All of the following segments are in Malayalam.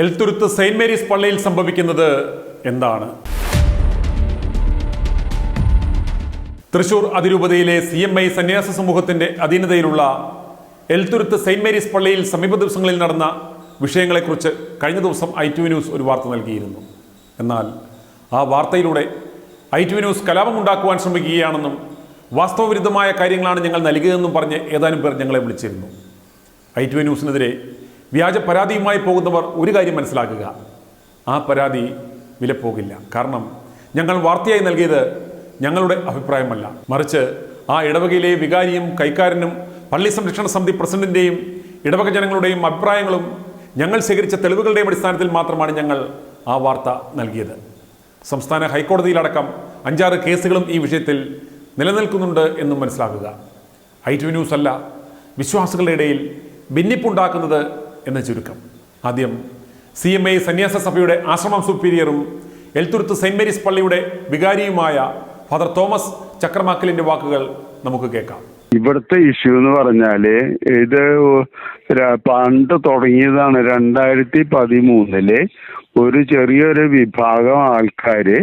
എൽത്തുരുത്ത് സെയിന്റ് മേരീസ് പള്ളിയിൽ സംഭവിക്കുന്നത് എന്താണ്? തൃശൂർ അതിരൂപതയിലെ CMI സന്യാസ സമൂഹത്തിന്റെ അധീനതയിലുള്ള എൽത്തുരുത്ത് സെയിന്റ് മേരീസ് പള്ളിയിൽ സമീപ ദിവസങ്ങളിൽ നടന്ന വിഷയങ്ങളെക്കുറിച്ച് കഴിഞ്ഞ ദിവസം ITV ന്യൂസ് ഒരു വാർത്ത നൽകിയിരുന്നു. എന്നാൽ ആ വാർത്തയിലൂടെ ITV ന്യൂസ് കലാപമുണ്ടാക്കുവാൻ ശ്രമിക്കുകയാണെന്നും വാസ്തവവിരുദ്ധമായ കാര്യങ്ങളാണ് ഞങ്ങൾ നൽകിയതെന്നും പറഞ്ഞ് ഏതാനും പേർ ഞങ്ങളെ വിളിച്ചിരുന്നു. ITV ന്യൂസിനെതിരെ വ്യാജ പരാതിയുമായി പോകുന്നവർ ഒരു കാര്യം മനസ്സിലാക്കുക, ആ പരാതി വിലപ്പോകില്ല. കാരണം ഞങ്ങൾ വാർത്തയായി നൽകിയത് ഞങ്ങളുടെ അഭിപ്രായമല്ല, മറിച്ച് ആ ഇടവകയിലെ വികാരിയും കൈക്കാരനും പള്ളി സംരക്ഷണ സമിതി പ്രസിഡന്റിൻ്റെയും ഇടവക ജനങ്ങളുടെയും അഭിപ്രായങ്ങളും ഞങ്ങൾ ശേഖരിച്ച തെളിവുകളുടെയും അടിസ്ഥാനത്തിൽ മാത്രമാണ് ഞങ്ങൾ ആ വാർത്ത നൽകിയത്. സംസ്ഥാന ഹൈക്കോടതിയിലടക്കം 5-6 കേസുകളും ഈ വിഷയത്തിൽ നിലനിൽക്കുന്നുണ്ട് എന്നും മനസ്സിലാക്കുക. ITV ന്യൂസ് അല്ല വിശ്വാസികളുടെ ഇടയിൽ ഭിന്നിപ്പുണ്ടാക്കുന്നത് എന്ന ചുരുക്കം. ആദ്യം CMI സന്യാസ സഭയുടെ ആശ്രമം സുപ്പീരിയറും എൽത്തുരുത്ത് സെയിന്റ് മേരീസ് പള്ളിയുടെ വികാരിയുമായ ഫാദർ തോമസ് ചക്രമാക്കലിന്റെ വാക്കുകൾ നമുക്ക് കേൾക്കാം. ഇവിടുത്തെ ഇഷ്യൂ എന്ന് പറഞ്ഞാല് ഇത് പണ്ട് തുടങ്ങിയതാണ്. 2013 ഒരു ചെറിയൊരു വിഭാഗം ആൾക്കാര്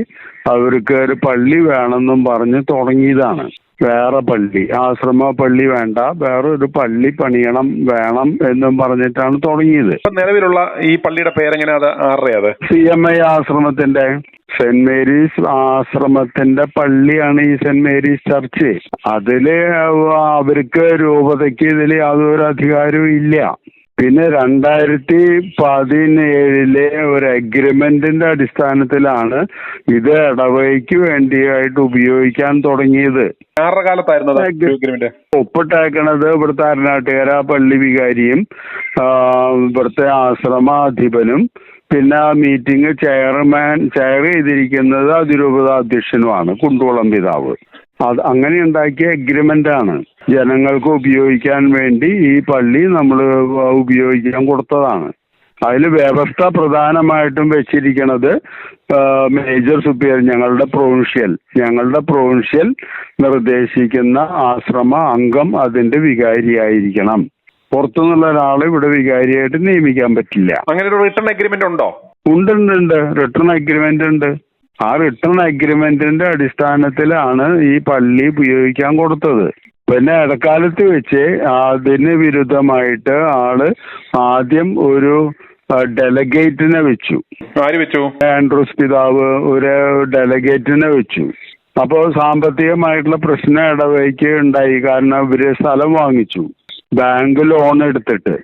അവർക്ക് ഒരു പള്ളി വേണമെന്നും പറഞ്ഞ് തുടങ്ങിയതാണ്. വേറെ പള്ളി, ആശ്രമ പള്ളി വേണ്ട, വേറൊരു പള്ളി പണിയണം വേണം എന്നും പറഞ്ഞിട്ടാണ് തുടങ്ങിയത്. നിലവിലുള്ള ഈ പള്ളിയുടെ പേരെങ്ങനെ? അത് ആരുടെയത്? CMI ആശ്രമത്തിന്റെ, സെന്റ് മേരീസ് ആശ്രമത്തിന്റെ പള്ളിയാണ് ഈ സെന്റ് മേരീസ് ചർച്ച്. അതില് അവർക്ക് രൂപതയ്ക്ക് ഇതിൽ യാതൊരു അധികാരവും ഇല്ല. പിന്നെ 2017 ഒരു അഗ്രിമെന്റിന്റെ അടിസ്ഥാനത്തിലാണ് ഇത് ഇടവകയ്ക്ക് വേണ്ടിയായിട്ട് ഉപയോഗിക്കാൻ തുടങ്ങിയത്. ആരുടെ കാലത്തായിരുന്നു ഒപ്പിട്ടേക്കണത്? ഇവിടുത്തെ അരനാട്ടുകര പള്ളി വികാരിയും ഇവിടുത്തെ ആശ്രമാധിപനും പിന്നെ മീറ്റിംഗ് ചെയർ ചെയ്തിരിക്കുന്നത് അതിരൂപത അധ്യക്ഷനുമാണ്, കുണ്ടുകുളം പിതാവ്. അത് അങ്ങനെ ഉണ്ടാക്കിയ അഗ്രിമെന്റ് ആണ്. ജനങ്ങൾക്ക് ഉപയോഗിക്കാൻ വേണ്ടി ഈ പള്ളി നമ്മൾ ഉപയോഗിക്കാൻ കൊടുത്തതാണ്. അതിൽ വ്യവസ്ഥ പ്രധാനമായിട്ടും വെച്ചിരിക്കുന്നത് മേജർ സുപ്പീരിയർ, ഞങ്ങളുടെ പ്രൊവിൻഷ്യൽ നിർദ്ദേശിക്കുന്ന ആശ്രമ അംഗം അതിന്റെ വികാരിയായിരിക്കണം. പുറത്തുനിന്നുള്ള ഒരാളെ ഇവിടെ വികാരിയായിട്ട് നിയമിക്കാൻ പറ്റില്ല. അങ്ങനെ ഒരു റിട്ടേൺ അഗ്രിമെന്റ് ഉണ്ടോ? ഉണ്ട്. റിട്ടേൺ അഗ്രിമെന്റ് ഉണ്ട്. ആ റിട്ടേൺ അഗ്രിമെന്റിന്റെ അടിസ്ഥാനത്തിലാണ് ഈ പള്ളി ഉപയോഗിക്കാൻ കൊടുത്തത്. പിന്നെ ഇടക്കാലത്ത് വെച്ച് അതിന് വിരുദ്ധമായിട്ട് ആദ്യം ഒരു ഡെലഗേറ്റിനെ വെച്ചു. ആര് വെച്ചു? ആൻഡ്രൂസ് പിതാവ് ഒരു ഡെലഗേറ്റിനെ വെച്ചു. അപ്പോൾ സാമ്പത്തികമായിട്ടുള്ള പ്രശ്നം ഇടവകയ്ക്ക് ഉണ്ടായി. കാരണം ഇവര് സ്ഥലം വാങ്ങിച്ചു, ബാങ്ക് ലോൺ എടുത്തിട്ട്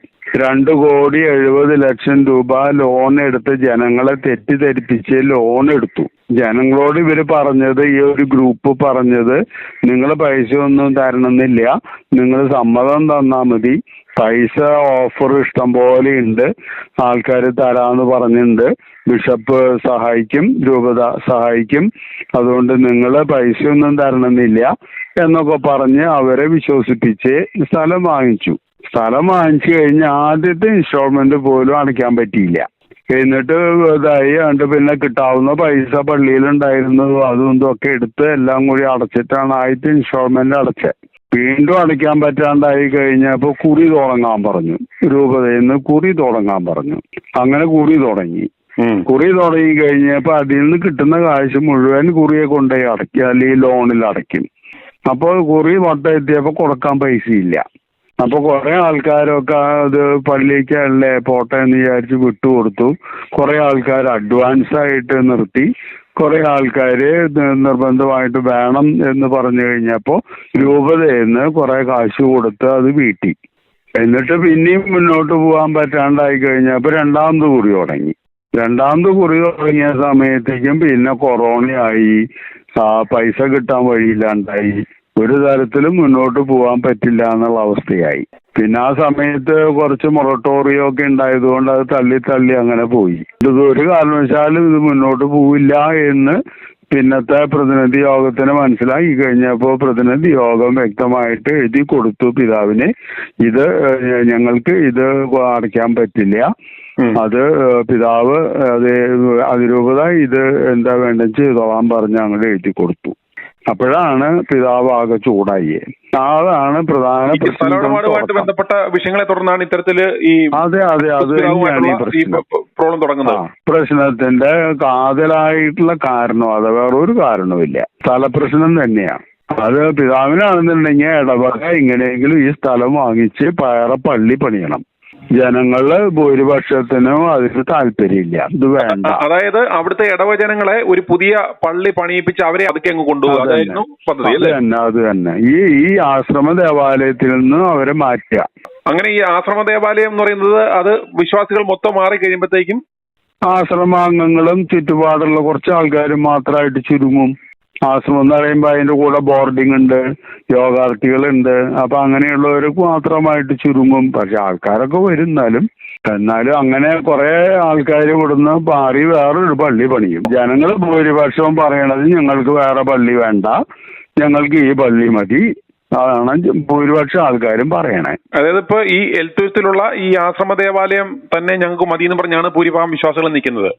2,70,00,000 രൂപ ലോൺ എടുത്ത് ജനങ്ങളെ തെറ്റിദ്ധരിപ്പിച്ച് ലോൺ എടുത്തു. ജനങ്ങളോട് ഇവര് പറഞ്ഞത്, ഈ ഒരു ഗ്രൂപ്പ് പറഞ്ഞത്, നിങ്ങൾ പൈസ ഒന്നും തരണമെന്നില്ല, നിങ്ങൾ സമ്മതം തന്നാൽ മതി, പൈസ ഓഫർ ഇഷ്ടം പോലെ ഉണ്ട്, ആൾക്കാർ തരാന്ന് പറഞ്ഞിട്ടുണ്ട്, ബിഷപ്പ് സഹായിക്കും, രൂപത സഹായിക്കും, അതുകൊണ്ട് നിങ്ങൾ പൈസ ഒന്നും തരണമെന്നില്ല എന്നൊക്കെ പറഞ്ഞ് അവരെ വിശ്വസിപ്പിച്ച് സ്ഥലം വാങ്ങിച്ചു. സ്ഥലം വാങ്ങിച്ചു കഴിഞ്ഞ് ആദ്യത്തെ ഇൻസ്റ്റാൾമെന്റ് പോലും അടയ്ക്കാൻ പറ്റിയില്ല. എന്നിട്ട് ഇതായി കണ്ട് പിന്നെ കിട്ടാവുന്ന പൈസ പള്ളിയിലുണ്ടായിരുന്നു അതും ഇതൊക്കെ എടുത്ത് എല്ലാം കൂടി അടച്ചിട്ടാണ് ആദ്യത്തെ ഇൻസ്റ്റാൾമെന്റ് അടച്ചത്. വീണ്ടും അടയ്ക്കാൻ പറ്റാണ്ടായി കഴിഞ്ഞപ്പോൾ കുറി തുടങ്ങാൻ പറഞ്ഞു. രൂപതയിൽ നിന്ന് കുറി തുടങ്ങാൻ പറഞ്ഞു. അങ്ങനെ കുറി തുടങ്ങി കഴിഞ്ഞപ്പോൾ അതിൽ നിന്ന് കിട്ടുന്ന കാശ് മുഴുവൻ കുറിയെ കൊണ്ടുപോയി അടയ്ക്കുക, അല്ലെങ്കിൽ ലോണിൽ അടയ്ക്കും. അപ്പോൾ കുറി വട്ടം എത്തിയപ്പോൾ കൊടുക്കാൻ പൈസയില്ല. അപ്പൊ കുറെ ആൾക്കാരൊക്കെ അത് പള്ളിക്കല്ലേ പോട്ടെ എന്ന് വിചാരിച്ച് വിട്ടുകൊടുത്തു. കുറെ ആൾക്കാർ അഡ്വാൻസ് ആയിട്ട് നിർത്തി, കുറെ ആൾക്കാര് നിർബന്ധമായിട്ട് വേണം എന്ന് പറഞ്ഞു കഴിഞ്ഞപ്പോ രൂപതയിൽ നിന്ന് കുറെ കാശ് കൊടുത്ത് അത് വീട്ടി. എന്നിട്ട് പിന്നെയും മുന്നോട്ട് പോകാൻ പറ്റാണ്ടായി കഴിഞ്ഞപ്പോ രണ്ടാമത് കുറി തുടങ്ങിയ സമയത്തേക്കും പിന്നെ കൊറോണയായി, പൈസ കിട്ടാൻ വഴിയില്ലാണ്ടായി, ഒരു തരത്തിലും മുന്നോട്ട് പോകാൻ പറ്റില്ല എന്നുള്ള അവസ്ഥയായി. പിന്നെ ആ സമയത്ത് കുറച്ച് മൊറട്ടോറിയം ഒക്കെ ഉണ്ടായതുകൊണ്ട് അത് തള്ളി അങ്ങനെ പോയി. ഇത് ഒരു കാരണവശാലും ഇത് മുന്നോട്ട് പോവില്ല എന്ന് പിന്നത്തെ പ്രതിനിധി യോഗത്തിന് മനസ്സിലാക്കി കഴിഞ്ഞപ്പോൾ പ്രതിനിധി യോഗം വ്യക്തമായിട്ട് എഴുതി കൊടുത്തു പിതാവിന്, ഇത് ഞങ്ങൾക്ക് ഇത് അടയ്ക്കാൻ പറ്റില്ല, അത് പിതാവ് അതിരൂപത ഇത് എന്താ വേണ്ടെന്ന് ചെയ്തോളാൻ പറഞ്ഞ് അങ്ങോട്ട് എഴുതി കൊടുത്തു. അപ്പോഴാണ് പിതാവ് ആകെ ചൂടായി. അതാണ് പ്രധാന സ്ഥലവുമായിട്ട് ബന്ധപ്പെട്ട വിഷയങ്ങളെ തുടർന്നാണ് ഇത്തരത്തില് ഈ അതെ അത് തന്നെയാണ് ഈ പ്രശ്നം. പ്രോബ്ലം തുടങ്ങുന്നത്. പ്രശ്നത്തിന്റെ കാതലായിട്ടുള്ള കാരണം അത് വേറൊരു കാരണവുമില്ല, സ്ഥലപ്രശ്നം തന്നെയാണ്. അത് പിതാവിനാണെന്നുണ്ടെങ്കിൽ ഇടവക എങ്ങനെയെങ്കിലും ഈ സ്ഥലം വാങ്ങിച്ച് വേറെ പള്ളി പണിയണം. ജനങ്ങള് ഭൂരിപക്ഷത്തിനും അതിന് താല്പര്യമില്ല, ഇത് വേണ്ട. അതായത് അവിടുത്തെ ഇടവജനങ്ങളെ ഒരു പുതിയ പള്ളി പണിയിപ്പിച്ച് അവരെ അതൊക്കെ അങ്ങ് കൊണ്ടുപോകും. അത് തന്നെ ഈ ആശ്രമ ദേവാലയത്തിൽ നിന്ന് അവരെ മാറ്റുക. അങ്ങനെ ഈ ആശ്രമ ദേവാലയം എന്ന് പറയുന്നത് അത് വിശ്വാസികൾ മൊത്തം മാറി കഴിയുമ്പോഴത്തേക്കും ആശ്രമാംഗങ്ങളും ചുറ്റുപാടുള്ള കുറച്ച് ആൾക്കാരും മാത്രമായിട്ട് ചുരുങ്ങും. ആശ്രമം എന്ന് പറയുമ്പോൾ അതിന്റെ കൂടെ ബോർഡിംഗ് ഉണ്ട്, യോഗാർത്ഥികളുണ്ട്. അപ്പൊ അങ്ങനെയുള്ളവർക്ക് മാത്രമായിട്ട് ചുരുങ്ങും. പക്ഷെ ആൾക്കാരൊക്കെ വരുന്നാലും അങ്ങനെ കുറെ ആൾക്കാർ ഇവിടുന്ന് മാറി വേറൊരു പള്ളി പണിയും. ജനങ്ങൾ ഭൂരിപക്ഷവും പറയണത് ഞങ്ങൾക്ക് വേറെ പള്ളി വേണ്ട, ഞങ്ങൾക്ക് ഈ പള്ളി മതി. അതാണ് ഭൂരിപക്ഷം ആൾക്കാരും പറയണേ. അതായത് ഇപ്പൊ ഈ എൽത്തുരുത്തിലുള്ള ഈ ആശ്രമ ദേവാലയം തന്നെ ഞങ്ങൾക്ക് മതി എന്ന് പറഞ്ഞാണ് ഭൂരിഭാഗം വിശ്വാസികൾ നിൽക്കുന്നത്.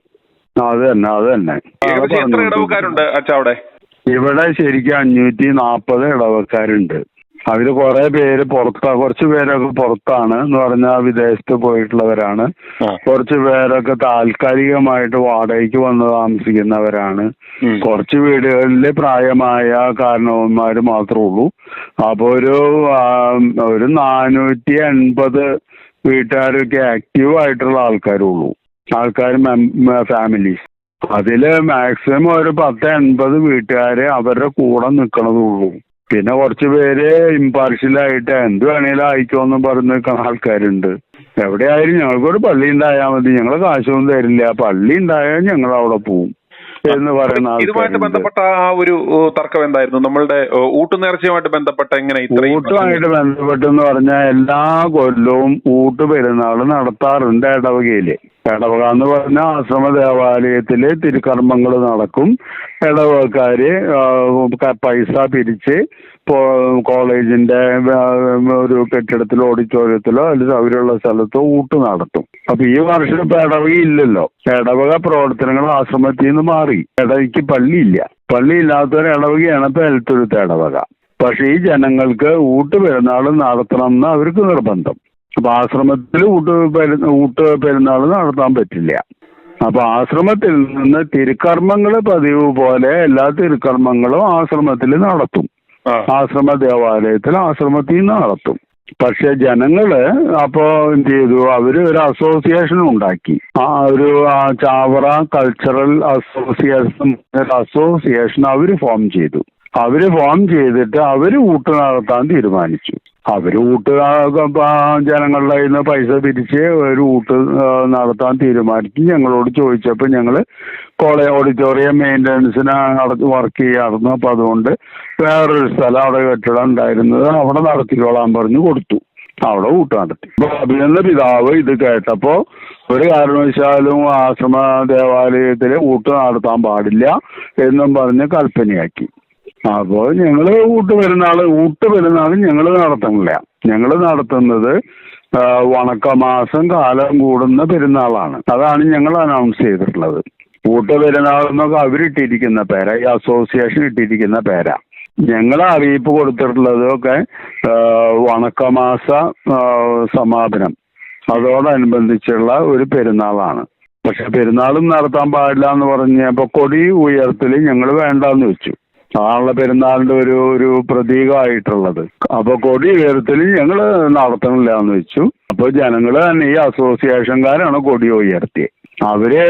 അത് തന്നെ എത്ര ഇടവക്കാരുണ്ട് അച്ഛാ അവിടെ? ഇവിടെ ശരിക്കും 540 ഇടവക്കാരുണ്ട്. അതില് കുറെ പേര് കുറച്ച് പേരൊക്കെ പുറത്താണ് എന്ന് പറഞ്ഞാൽ വിദേശത്ത് പോയിട്ടുള്ളവരാണ്. കുറച്ച് പേരൊക്കെ താൽക്കാലികമായിട്ട് വാടകയ്ക്ക് വന്ന് താമസിക്കുന്നവരാണ്. കുറച്ച് വീടുകളിൽ പ്രായമായ കാരണവന്മാര് മാത്രമേ ഉള്ളൂ. അപ്പൊ ഒരു 480 വീട്ടുകാരൊക്കെ ആക്റ്റീവ് ആയിട്ടുള്ള ആൾക്കാരുള്ളൂ, ഫാമിലീസ്. അതില് മാക്സിമം ഒരു 10-80 വീട്ടുകാരെ അവരുടെ കൂടെ നിൽക്കണതുള്ളൂ. പിന്നെ കുറച്ച് പേര് ഇമ്പാർഷ്യലായിട്ട് എന്ത് വേണേലും ആയിക്കോന്ന് പറഞ്ഞ് നിൽക്കുന്ന ആൾക്കാരുണ്ട്. എവിടെയായാലും ഞങ്ങൾക്കൊരു പള്ളി ഉണ്ടായാൽ മതി, ഞങ്ങൾ കാശൊന്നും തരില്ല, പള്ളി ഉണ്ടായാൽ ഞങ്ങൾ അവിടെ പോവും എന്ന് പറയുന്ന ഇതുമായിട്ട് ബന്ധപ്പെട്ട ആ ഒരു തർക്കം എന്തായിരുന്നു? നമ്മളുടെ ഊട്ടുനേർച്ചയുമായിട്ട് ബന്ധപ്പെട്ട ഊട്ടുമായിട്ട് ബന്ധപ്പെട്ടെന്ന് പറഞ്ഞാൽ എല്ലാ കൊല്ലവും ഊട്ടുപെരുന്നാൾ നടത്താറുണ്ട് ഇടവകയില്. ഇടവക എന്ന് പറഞ്ഞാൽ ആശ്രമ ദേവാലയത്തില് തിരുക്കർമ്മങ്ങൾ നടക്കും. ഇടവകക്കാര് പൈസ പിരിച്ച് കോളേജിന്റെ ഒരു കെട്ടിടത്തിലോ ഓഡിറ്റോറിയത്തിലോ അല്ലെങ്കിൽ സൗകര്യമുള്ള സ്ഥലത്തോ ഊട്ട് നടത്തും. അപ്പൊ ഈ വർഷം ഇപ്പൊ ഇടവക ഇല്ലല്ലോ, ഇടവക പ്രവർത്തനങ്ങൾ ആശ്രമത്തിൽ നിന്ന് മാറി. ഇടവയ്ക്ക് പള്ളിയില്ല, പള്ളി ഇല്ലാത്തൊരു ഇടവകയാണ് ഇപ്പൊ എൽത്തുരുത്ത് ഇടവക. പക്ഷെ ഈ ജനങ്ങൾക്ക് ഊട്ട് പെരുന്നാൾ നടത്തണം എന്ന് അവർക്ക് നിർബന്ധം. അപ്പൊ ആശ്രമത്തിൽ ഊട്ട് പെരുന്നാൾ നടത്താൻ പറ്റില്ല. അപ്പൊ ആശ്രമത്തിൽ നിന്ന് തിരുക്കർമ്മങ്ങൾ പതിവ് പോലെ എല്ലാ തിരുക്കർമ്മങ്ങളും ആശ്രമത്തിൽ നടത്തും. ആശ്രമ ദേവാലയത്തിൽ ആശ്രമത്തിൽ നിന്ന് നടത്തും. പക്ഷെ ജനങ്ങള് അപ്പോ എന്ത് ചെയ്തു, അവര് ഒരു അസോസിയേഷൻ ഉണ്ടാക്കി. ചാവറ കൾച്ചറൽ അസോസിയേഷൻ അവര് ഫോം ചെയ്തു. അവര് ഫോം ചെയ്തിട്ട് അവര് ഊട്ട് നടത്താൻ തീരുമാനിച്ചു. അവര് ഊട്ട് ജനങ്ങളുടെ കയ്യിൽ നിന്ന് പൈസ പിരിച്ച് ഒരു ഊട്ട് നടത്താൻ തീരുമാനിച്ചു. ഞങ്ങളോട് ചോദിച്ചപ്പോൾ ഞങ്ങള് കോളേജ് ഓഡിറ്റോറിയം മെയിൻ്റനൻസിന് വർക്ക് ചെയ്യാറുണ്ട്. അപ്പൊ അതുകൊണ്ട് വേറൊരു സ്ഥലം അവിടെ കെട്ടിടം ഉണ്ടായിരുന്നത് അവിടെ നടത്തിക്കോളാൻ പറഞ്ഞു കൊടുത്തു. അവിടെ ഊട്ട് നടത്തി. അപ്പൊ അഭിനന്ദ പിതാവ് ഇത് കേട്ടപ്പോ ഒരു കാരണവശാലും ആശ്രമ ദേവാലയത്തില് ഊട്ട് നടത്താൻ പാടില്ല എന്നും പറഞ്ഞ് കൽപ്പനയാക്കി. അപ്പോൾ ഞങ്ങള് ഊട്ട് പെരുന്നാൾ ഞങ്ങൾ നടത്തുന്നില്ല. ഞങ്ങൾ നടത്തുന്നത് വണക്കമാസം കാലം കൂടുന്ന പെരുന്നാളാണ്. അതാണ് ഞങ്ങൾ അനൗൺസ് ചെയ്തിട്ടുള്ളത്. ഊട്ട് പെരുന്നാൾ എന്നൊക്കെ അവരിട്ടിരിക്കുന്ന പേരാ, ഈ അസോസിയേഷൻ ഇട്ടിരിക്കുന്ന പേരാ. ഞങ്ങൾ അറിയിപ്പ് കൊടുത്തിട്ടുള്ളതൊക്കെ വണക്കമാസ സമാപനം അതോടനുബന്ധിച്ചുള്ള ഒരു പെരുന്നാളാണ്. പക്ഷെ പെരുന്നാളും നടത്താൻ പാടില്ല എന്ന് പറഞ്ഞപ്പോ കൊടി ഉയർത്തൽ ഞങ്ങൾ വേണ്ടാന്ന് വെച്ചു. ആളുടെ പെരുന്നാളിന്റെ ഒരു പ്രതീകമായിട്ടുള്ളത്. അപ്പൊ കൊടി ഉയർത്തൽ ഞങ്ങൾ നടത്തണില്ല എന്ന് വെച്ചു. അപ്പൊ ജനങ്ങള് തന്നെ ഈ അസോസിയേഷൻകാരാണ് കൊടി ഉയർത്തിയത്. അവര്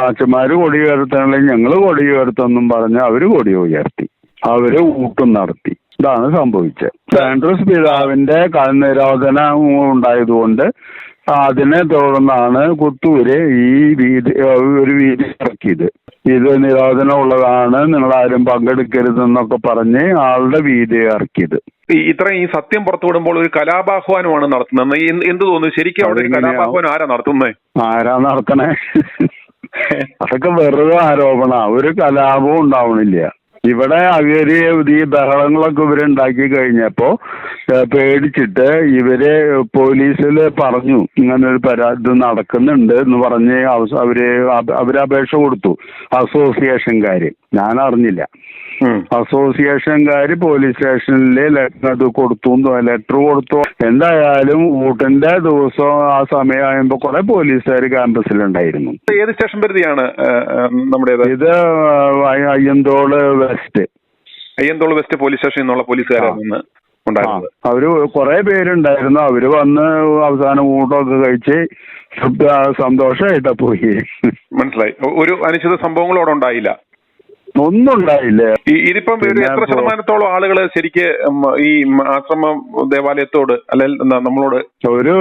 അച്ഛന്മാര് കൊടി ഉയർത്തണില്ല, ഞങ്ങള് കൊടി ഉയർത്തുമെന്നും പറഞ്ഞ് അവര് കൊടി ഉയർത്തി, അവര് ഊട്ടും നടത്തി. ഇതാണ് സംഭവിച്ചത്. ആൻഡ്രൂസ് പിതാവിന്റെ നിരോധനം ഉണ്ടായതുകൊണ്ട് അതിനെ തുടർന്നാണ് പുത്തൂര് ഒരു വീതി ഇറക്കിയത്. ഇത് നിരോധനം ഉള്ളതാണ്, നിങ്ങളാരും പങ്കെടുക്കരുതെന്നൊക്കെ പറഞ്ഞ് ആളുടെ വീതി ഇറക്കിയത്. ഈ സത്യം പുറത്തുവിടുമ്പോൾ ഒരു കലാപാഹ്വാനമാണ് നടത്തുന്നത്. എന്ത് തോന്നുന്നു ശരിക്കും അവിടെ ഒരു കലാപാഹ്വാനം ആരാ നടത്തുന്നത്? ആരാ നടത്തണേ? അതൊക്കെ വെറുതെ ആരോപണ, ഒരു കലാപവും ഉണ്ടാവണില്ല. ഇവിടെ അവര് ഈ ബഹളങ്ങളൊക്കെ ഇവരുണ്ടാക്കി കഴിഞ്ഞപ്പോ പേടിച്ചിട്ട് ഇവര് പോലീസിൽ പറഞ്ഞു ഇങ്ങനെ ഒരു പരാതി നടക്കുന്നുണ്ട് എന്ന് പറഞ്ഞ് അവര് അപേക്ഷ കൊടുത്തു. അസോസിയേഷൻകാര്, ഞാൻ അറിഞ്ഞില്ല. അസോസിയേഷൻകാര് പോലീസ് സ്റ്റേഷനിൽ അത് കൊടുത്തു, ലെറ്റർ കൊടുത്തു. എന്തായാലും വോട്ടിന്റെ ദിവസം ആ സമയമാകുമ്പോ കുറെ പോലീസുകാർ ക്യാമ്പസിലുണ്ടായിരുന്നു. ഏത് സ്റ്റേഷൻ പരിധിയാണ് നമ്മുടേത്? ഇത് Ayyanthole west. Ayyanthole west police സ്റ്റേഷനിൽ നിന്നുള്ള പോലീസുകാരാണ് ഉണ്ടായിരുന്നത്. അവര് കുറെ പേരുണ്ടായിരുന്നു. അവര് വന്ന് അവസാനം ഊട്ടമൊക്കെ കഴിച്ച് സന്തോഷമായിട്ടാ പോയി. മനസ്സിലായി. ഒരു അനിശ്ചിത സംഭവങ്ങളും അവിടെ ഉണ്ടായില്ല, ഒന്നും ഉണ്ടായില്ല. ഇതിപ്പം എത്ര ശതമാനത്തോളം ആളുകൾ ശരിക്ക് ഈ ആശ്രമ ദേവാലയത്തോട് അല്ലെങ്കിൽ നമ്മളോട് ഒരു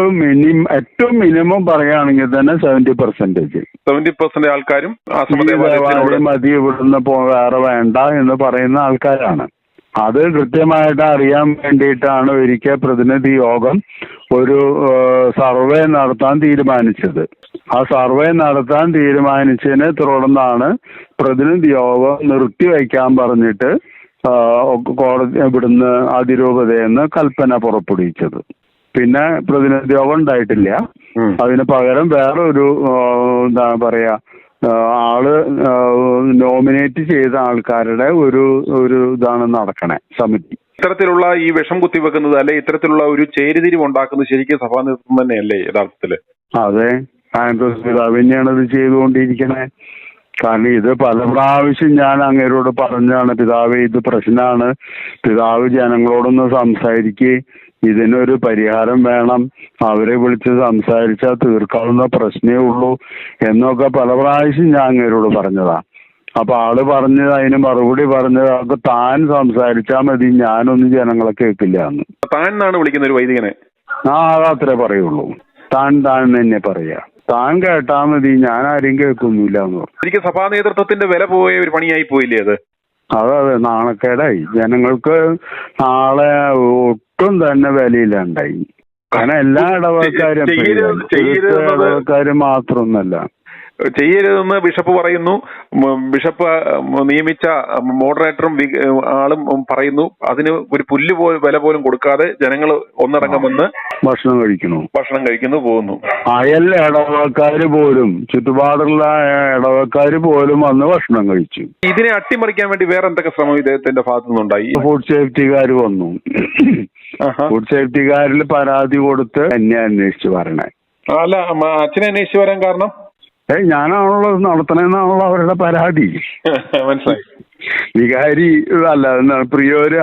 ഏറ്റവും മിനിമം പറയുകയാണെങ്കിൽ തന്നെ 70% ആൾക്കാരും ആശ്രമ ദേവാലയത്തിനോട് മതി, ഇവിടുന്ന് വേറെ വേണ്ട എന്ന് പറയുന്ന ആൾക്കാരാണ്. അത് കൃത്യമായിട്ട് അറിയാൻ വേണ്ടിയിട്ടാണ് ഒരിക്കൽ പ്രതിനിധി യോഗം ഒരു സർവേ നടത്താൻ തീരുമാനിച്ചത്. ആ സർവേ നടത്താൻ തീരുമാനിച്ചതിനെ തുടർന്നാണ് പ്രതിനിധി യോഗം നിർത്തിവെക്കാൻ പറഞ്ഞിട്ട് കോടതി ഇവിടുന്ന് അതിരൂപതയെന്ന് കൽപ്പന പുറപ്പെടുവിച്ചത്. പിന്നെ പ്രതിനിധി യോഗം ഉണ്ടായിട്ടില്ല. അതിന് പകരം വേറൊരു എന്താ പറയാ ആള് നോമിനേറ്റ് ചെയ്ത ആൾക്കാരുടെ ഒരു ഇതാണ് നടക്കണേ, സമിതി. ഇത്തരത്തിലുള്ള ഈ വിഷം കുത്തിവെക്കുന്നത് അല്ലെ ഇത്തരത്തിലുള്ള ഒരു ചേരിതിരിവ് ഉണ്ടാക്കുന്നത് ശരിക്കും സഭാ നേതൃത്വം തന്നെയല്ലേ യഥാർത്ഥത്തില്? അതെ, ആൻഡ്രൂസ് പിതാവ് തന്നെയാണ് ഇത് ചെയ്തുകൊണ്ടിരിക്കണേ. കാരണം ഇത് പല പ്രാവശ്യം ഞാൻ അങ്ങേരോട് പറഞ്ഞാണ്, പിതാവ് ഇത് പ്രശ്നമാണ്, പിതാവ് ജനങ്ങളോടൊന്ന് സംസാരിക്ക്, ഇതിനൊരു പരിഹാരം വേണം, അവരെ വിളിച്ച് സംസാരിച്ചാൽ തീർക്കാവുന്ന പ്രശ്നമേ ഉള്ളൂ എന്നൊക്കെ പല പ്രാവശ്യം ഞാൻ അങ്ങേരോട് പറഞ്ഞതാ. അപ്പൊ ആള് പറഞ്ഞത്, അതിന് മറുപടി പറഞ്ഞത്, അപ്പൊ താൻ സംസാരിച്ചാൽ മതി, ഞാനൊന്നും ജനങ്ങളെ കേൾക്കില്ല എന്ന്. താൻ എന്നാണ് വിളിക്കുന്ന ഒരു വൈദികനെ? അതത്രേ പറയുള്ളൂ. താൻ തന്നെ പറയാ, താൻ കേട്ടാ മതി, ഞാൻ ആരെയും കേൾക്കൊന്നുമില്ല എന്ന് പറഞ്ഞു. ശരിക്കും സഭാ നേതൃത്വത്തിന്റെ വില പോയ ഒരു പണിയായി പോയില്ലേ അത്? അതെ, നാണക്കേടായി. ജനങ്ങൾക്ക് ആളെ ഒട്ടും തന്നെ വിലയില്ലാണ്ടായി. കാരണം എല്ലാ ഇടവക്കാരും മാത്രമൊന്നല്ല. ചെയ്യരുതെന്ന് ബിഷപ്പ് പറയുന്നു, ബിഷപ്പ് നിയമിച്ച മോഡറേറ്ററും ആളും പറയുന്നു. അതിന് ഒരു പുല്ല് വില പോലും കൊടുക്കാതെ ജനങ്ങൾ ഒന്നടങ്കം വന്ന് ഭക്ഷണം കഴിക്കുന്നു പോകുന്നു. അയൽ ഇടവക്കാര് പോലും, ചുറ്റുപാടുള്ള ഇടവക്കാര് പോലും വന്ന് ഭക്ഷണം കഴിച്ചു. ഇതിനെ അട്ടിമറിക്കാൻ വേണ്ടി വേറെ എന്തൊക്കെ ശ്രമം ഇദ്ദേഹത്തിന്റെ ഭാഗത്തു നിന്നുണ്ടായി? ഫുഡ് സേഫ്റ്റിക്കാര് വന്നു. ഫുഡ് സേഫ്റ്റിക്കാരിൽ പരാതി കൊടുത്ത് എന്നെ അന്വേഷിച്ച് വരണേ. അല്ല, അച്ഛനെ അന്വേഷിച്ച് വരാൻ കാരണം ഞാനാണല്ലോ നടത്തണെന്നാണല്ലോ അവരുടെ പരാതി. മനസ്സിലായി. വികാരി പ്രിയോര്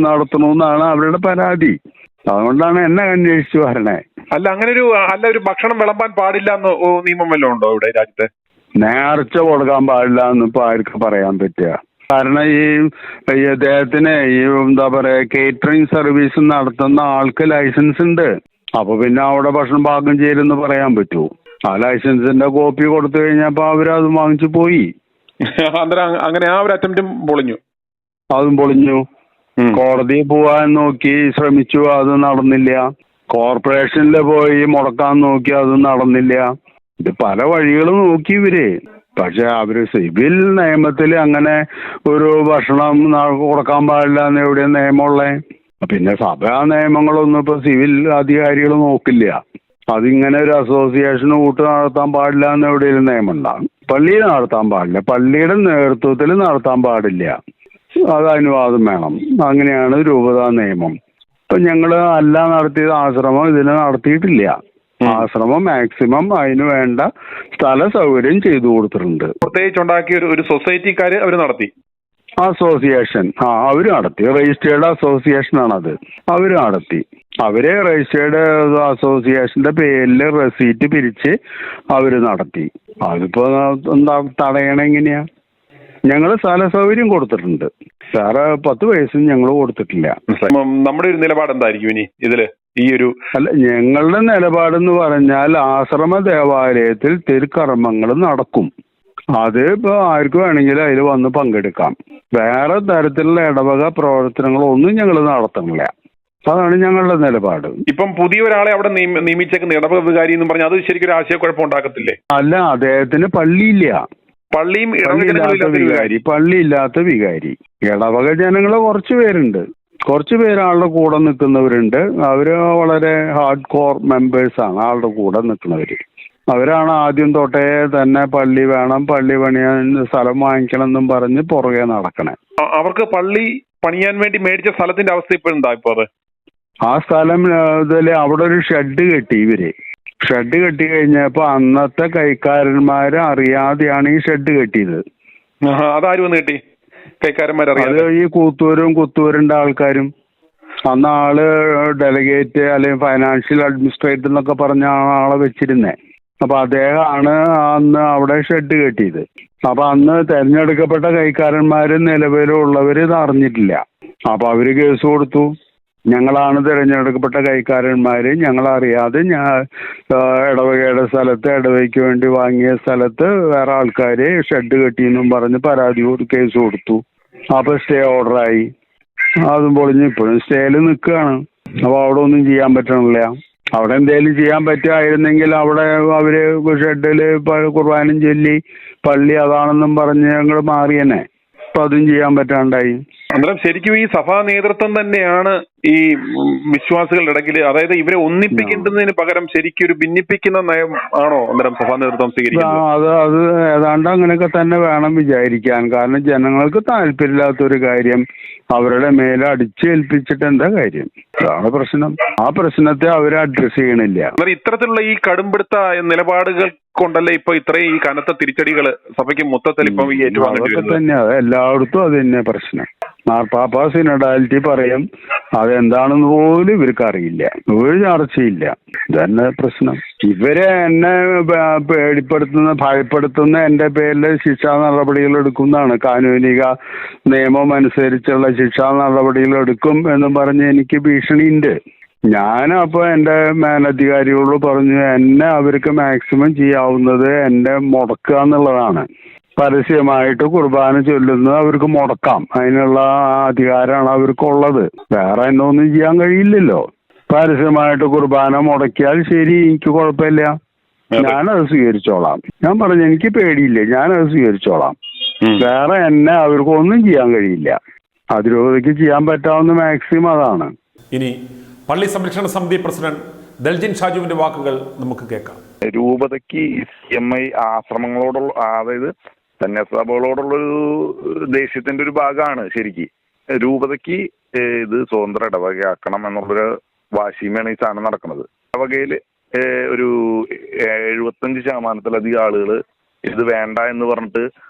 നടത്തണമെന്നാണ് അവരുടെ പരാതി. അതുകൊണ്ടാണ് എന്നെ അന്വേഷിച്ച് വരണേ. അല്ല, അങ്ങനെ ഒരു ഭക്ഷണം വിളമ്പാൻ പാടില്ല എന്ന് നിയമം വല്ലതും ഉണ്ടോ ഇവിടെ രാജ്യത്ത്? നേർച്ച കൊടുക്കാൻ പാടില്ല എന്ന് ഇപ്പൊ ആർക്ക് പറയാൻ പറ്റുക? കാരണം ഈ അദ്ദേഹത്തിന് എന്താ പറയാ കേറ്ററിംഗ് സർവീസ് നടത്തുന്ന ആൾക്ക് ലൈസൻസ് ഉണ്ട്. അപ്പൊ പിന്നെ അവിടെ ഭക്ഷണം പാകം ചെയ്തെന്ന് പറയാൻ പറ്റുമോ? ആ ലൈസൻസിന്റെ കോപ്പി കൊടുത്തു കഴിഞ്ഞപ്പോ അവരത് വാങ്ങിച്ചു പോയി. അങ്ങനെ ആ ഒരു അറ്റംപ്റ്റും പൊളിഞ്ഞു. അതും പൊളിഞ്ഞു. കോടതിയിൽ പോവാൻ നോക്കി, ശ്രമിച്ചു, അത് നടന്നില്ല. കോർപ്പറേഷനിൽ പോയി മുടക്കാൻ നോക്കി, അതും നടന്നില്ല. ഇത് പല വഴികളും നോക്കി ഇവര്. പക്ഷെ അവര് സിവിൽ നിയമത്തിൽ അങ്ങനെ ഒരു ഭക്ഷണം കൊടുക്കാൻ പാടില്ല എന്ന് എവിടെയാ നിയമമുള്ളേ? പിന്നെ സഭാ നിയമങ്ങളൊന്നും ഇപ്പൊ സിവിൽ അധികാരികൾ നോക്കില്ല. അതിങ്ങനെ ഒരു അസോസിയേഷൻ കൂട്ട് നടത്താൻ പാടില്ല എന്ന് എവിടെയും നിയമം ഉണ്ടാകും. പള്ളിയിൽ നടത്താൻ പാടില്ല, പള്ളിയുടെ നേതൃത്വത്തിൽ നടത്താൻ പാടില്ല, അത് അനുവാദം വേണം. അങ്ങനെയാണ് രൂപതാ നിയമം. ഇപ്പൊ ഞങ്ങള് നടത്തിയത് ആശ്രമം ഇതിനെ നടത്തിയിട്ടില്ല. ആശ്രമം മാക്സിമം അതിന് വേണ്ട സ്ഥല സൗകര്യം ചെയ്തു കൊടുത്തിട്ടുണ്ട്. പ്രത്യേകിച്ച് ഉണ്ടാക്കിയ ഒരു സൊസൈറ്റിക്കാര് അവര് നടത്തി. അസോസിയേഷൻ അവര് നടത്തി. രജിസ്റ്റേർഡ് അസോസിയേഷനാണത്. അവര് നടത്തി. അവരെ രജിസ്റ്റേർഡ് അസോസിയേഷന്റെ പേരിൽ റെസീറ്റ് പിരിച്ച് അവര് നടത്തി. അതിപ്പോ എന്താ തടയണ എങ്ങനെയാ? ഞങ്ങള് സ്ഥല സൗകര്യം കൊടുത്തിട്ടുണ്ട്. വേറെ 10 പൈസ ഞങ്ങൾ കൊടുത്തിട്ടില്ല. നമ്മുടെ ഒരു നിലപാട് എന്തായിരിക്കും ഇനി ഇതില്? അല്ല, ഞങ്ങളുടെ നിലപാടെന്ന് പറഞ്ഞാൽ ആശ്രമ ദേവാലയത്തിൽ തിരുക്കർമ്മങ്ങൾ നടക്കും. അത് ഇപ്പൊ ആർക്ക് വേണമെങ്കിലും അതിൽ വന്ന് പങ്കെടുക്കാം. വേറെ തരത്തിലുള്ള ഇടവക പ്രവർത്തനങ്ങളൊന്നും ഞങ്ങൾ നടത്തുന്നില്ല. അതാണ് ഞങ്ങളുടെ നിലപാട്. ഇപ്പം പുതിയ ഒരാളെ അവിടെ നിയമിച്ചേക്കുന്ന ഇടവക വികാരി എന്ന് പറഞ്ഞാൽ അത് ശരിക്കും ഒരു ആശയക്കുഴപ്പം ഉണ്ടാക്കത്തില്ലേ? അല്ല, അദ്ദേഹത്തിന് പള്ളിയില്ല. പള്ളിയും പള്ളിയില്ലാത്ത വികാരി ഇടവക ജനങ്ങള് കുറച്ച് പേരുണ്ട്. കുറച്ച് പേര് ആളുടെ കൂടെ നിൽക്കുന്നവരുണ്ട്. അവര് വളരെ ഹാർഡ് കോർ മെമ്പേഴ്സ് ആണ് ആളുടെ കൂടെ നിൽക്കുന്നവര്. അവരാണ് ആദ്യം തൊട്ടേ തന്നെ പള്ളി വേണം, പള്ളി പണിയാൻ സ്ഥലം വാങ്ങിക്കണം എന്നും പറഞ്ഞ് പുറകെ നടക്കണേ. അവർക്ക് പള്ളി പണിയാൻ വേണ്ടി മേടിച്ച സ്ഥലത്തിന്റെ അവസ്ഥ ഇപ്പോഴുണ്ടാ? ഇപ്പൊ അത് ആ സ്ഥലം അവിടെ ഒരു ഷെഡ് കെട്ടി ഇവര്. ഷെഡ് കെട്ടി കഴിഞ്ഞപ്പോ അന്നത്തെ കൈക്കാരന്മാര് അറിയാതെയാണ് ഈ ഷെഡ് കെട്ടിയത്. അതാരും വന്ന് കെട്ടി? അത് ഈ കുത്തൂരിന്റെ ആൾക്കാരും. അന്ന് ആള് ഡെലിഗേറ്റ് അല്ലെങ്കിൽ ഫൈനാൻഷ്യൽ അഡ്മിനിസ്ട്രേറ്റർ എന്നൊക്കെ പറഞ്ഞ ആളെ വെച്ചിരുന്നേ. അപ്പൊ അദ്ദേഹമാണ് അന്ന് അവിടെ ഷെഡ് കെട്ടിയത്. അപ്പൊ അന്ന് തെരഞ്ഞെടുക്കപ്പെട്ട കൈക്കാരന്മാര് നിലവിലുള്ളവര് ഇത് അറിഞ്ഞിട്ടില്ല. അപ്പൊ അവര് കേസ് കൊടുത്തു. ഞങ്ങളാണ് തിരഞ്ഞെടുക്കപ്പെട്ട കൈക്കാരന്മാര്, ഞങ്ങളറിയാതെ ഇടവകയുടെ സ്ഥലത്ത്, ഇടവകയ്ക്ക് വേണ്ടി വാങ്ങിയ സ്ഥലത്ത് വേറെ ആൾക്കാര് ഷെഡ് കെട്ടിയെന്നും പറഞ്ഞ് കേസ് കൊടുത്തു. അപ്പൊ സ്റ്റേ ഓർഡറായി. അതും പൊളിഞ്ഞ് ഇപ്പോഴും സ്റ്റേയിൽ നിൽക്കുകയാണ്. അപ്പൊ അവിടെ ഒന്നും ചെയ്യാൻ പറ്റണില്ല. അവിടെ എന്തെങ്കിലും ചെയ്യാൻ പറ്റുമായിരുന്നെങ്കിൽ അവിടെ അവര് ഷെഡില് കുർബാനയും ചൊല്ലി പള്ളി അതാണെന്നും പറഞ്ഞ് ഞങ്ങൾ മാറിയനെ. അപ്പൊ അതും ചെയ്യാൻ പറ്റാണ്ടായി. അന്നേരം ശരിക്കും ഈ സഭാ നേതൃത്വം തന്നെയാണ് ഈ വിശ്വാസികളുടെ ഇടയ്ക്ക്, അതായത് ഇവരെ ഒന്നിപ്പിക്കുന്നതിന് പകരം ശരിക്കും ഒരു ഭിന്നിപ്പിക്കുന്ന നയം ആണോ അന്നേരം സഭാ നേതൃത്വം സ്വീകരിക്കുന്നത്? അത് ഏതാണ്ട് അങ്ങനെയൊക്കെ തന്നെ വേണം വിചാരിക്കാൻ. കാരണം ജനങ്ങൾക്ക് താല്പര്യമില്ലാത്തൊരു കാര്യം അവരുടെ മേലെ അടിച്ചേൽപ്പിച്ചിട്ട് എന്താ കാര്യം? അതാണ് പ്രശ്നം. ആ പ്രശ്നത്തെ അവർ അഡ്രസ് ചെയ്യണില്ല. ഇത്തരത്തിലുള്ള ഈ കടുംപിടുത്ത നിലപാടുകൾ കൊണ്ടല്ലേ ഇപ്പൊ ഇത്രയും ഈ കനത്ത തിരിച്ചടികൾ സഭയ്ക്ക് മൊത്തത്തിൽ ഇപ്പം തന്നെയാ എല്ലായിടത്തും അത് തന്നെ പ്രശ്നം. മാർപ്പാപ്പ സിനഡാലിറ്റി പറയും, അതെന്താണെന്ന് പോലും ഇവർക്ക് അറിയില്ല, ഒരു ചർച്ചയില്ല. ഇതന്നെ പ്രശ്നം. ഇവരെ എന്നെ ഭയപ്പെടുത്തുന്ന എന്റെ പേരിൽ ശിക്ഷാ നടപടികൾ എടുക്കുന്നതാണ്. കാനൂനിക നിയമം അനുസരിച്ചുള്ള ശിക്ഷാ നടപടികൾ എടുക്കും എന്നും പറഞ്ഞ് എനിക്ക് ഭീഷണിയുണ്ട്. ഞാനപ്പോ എന്റെ മേലധികാരികളോട് പറഞ്ഞു, എന്നെ അവർക്ക് മാക്സിമം ചെയ്യാവുന്നത് എന്നെ മുടക്കുക എന്നുള്ളതാണ്. പരസ്യമായിട്ട് കുർബാന ചൊല്ലുന്നത് അവർക്ക് മുടക്കാം, അതിനുള്ള അധികാരമാണ് അവർക്കുള്ളത്. വേറെ എന്നെ ഒന്നും ചെയ്യാൻ കഴിയില്ലല്ലോ. പരസ്യമായിട്ട് കുർബാന മുടക്കിയാൽ ശരി, എനിക്ക് കുഴപ്പമില്ല, ഞാനത് സ്വീകരിച്ചോളാം. ഞാൻ പറഞ്ഞു എനിക്ക് പേടിയില്ല, ഞാനത് സ്വീകരിച്ചോളാം. വേറെ എന്നെ അവർക്ക് ഒന്നും ചെയ്യാൻ കഴിയില്ല. അതിരൂപതയ്ക്ക് ചെയ്യാൻ പറ്റാവുന്ന മാക്സിമം അതാണ്. ഇനി പള്ളി സംരക്ഷണ സമിതി പ്രസിഡന്റ് ദൽജിൻ ഷാജുവിന്റെ വാക്കുകൾ നമുക്ക് കേൾക്കാം. രൂപതയ്ക്ക് CMI ആശ്രമങ്ങളോടുള്ള, അതായത് സന്യാസസഭകളോടുള്ളൊരു ദേഷ്യത്തിന്റെ ഒരു ഭാഗമാണ് ശരിക്കും. രൂപതയ്ക്ക് ഇത് സ്വതന്ത്ര ഇടവകയാക്കണം എന്നുള്ളൊരു വാശിയുമാണ് ഈ സാധനം നടക്കുന്നത്. ഇടവകയില് ഒരു 75% ആളുകൾ ഇത് വേണ്ട എന്ന് പറഞ്ഞിട്ട്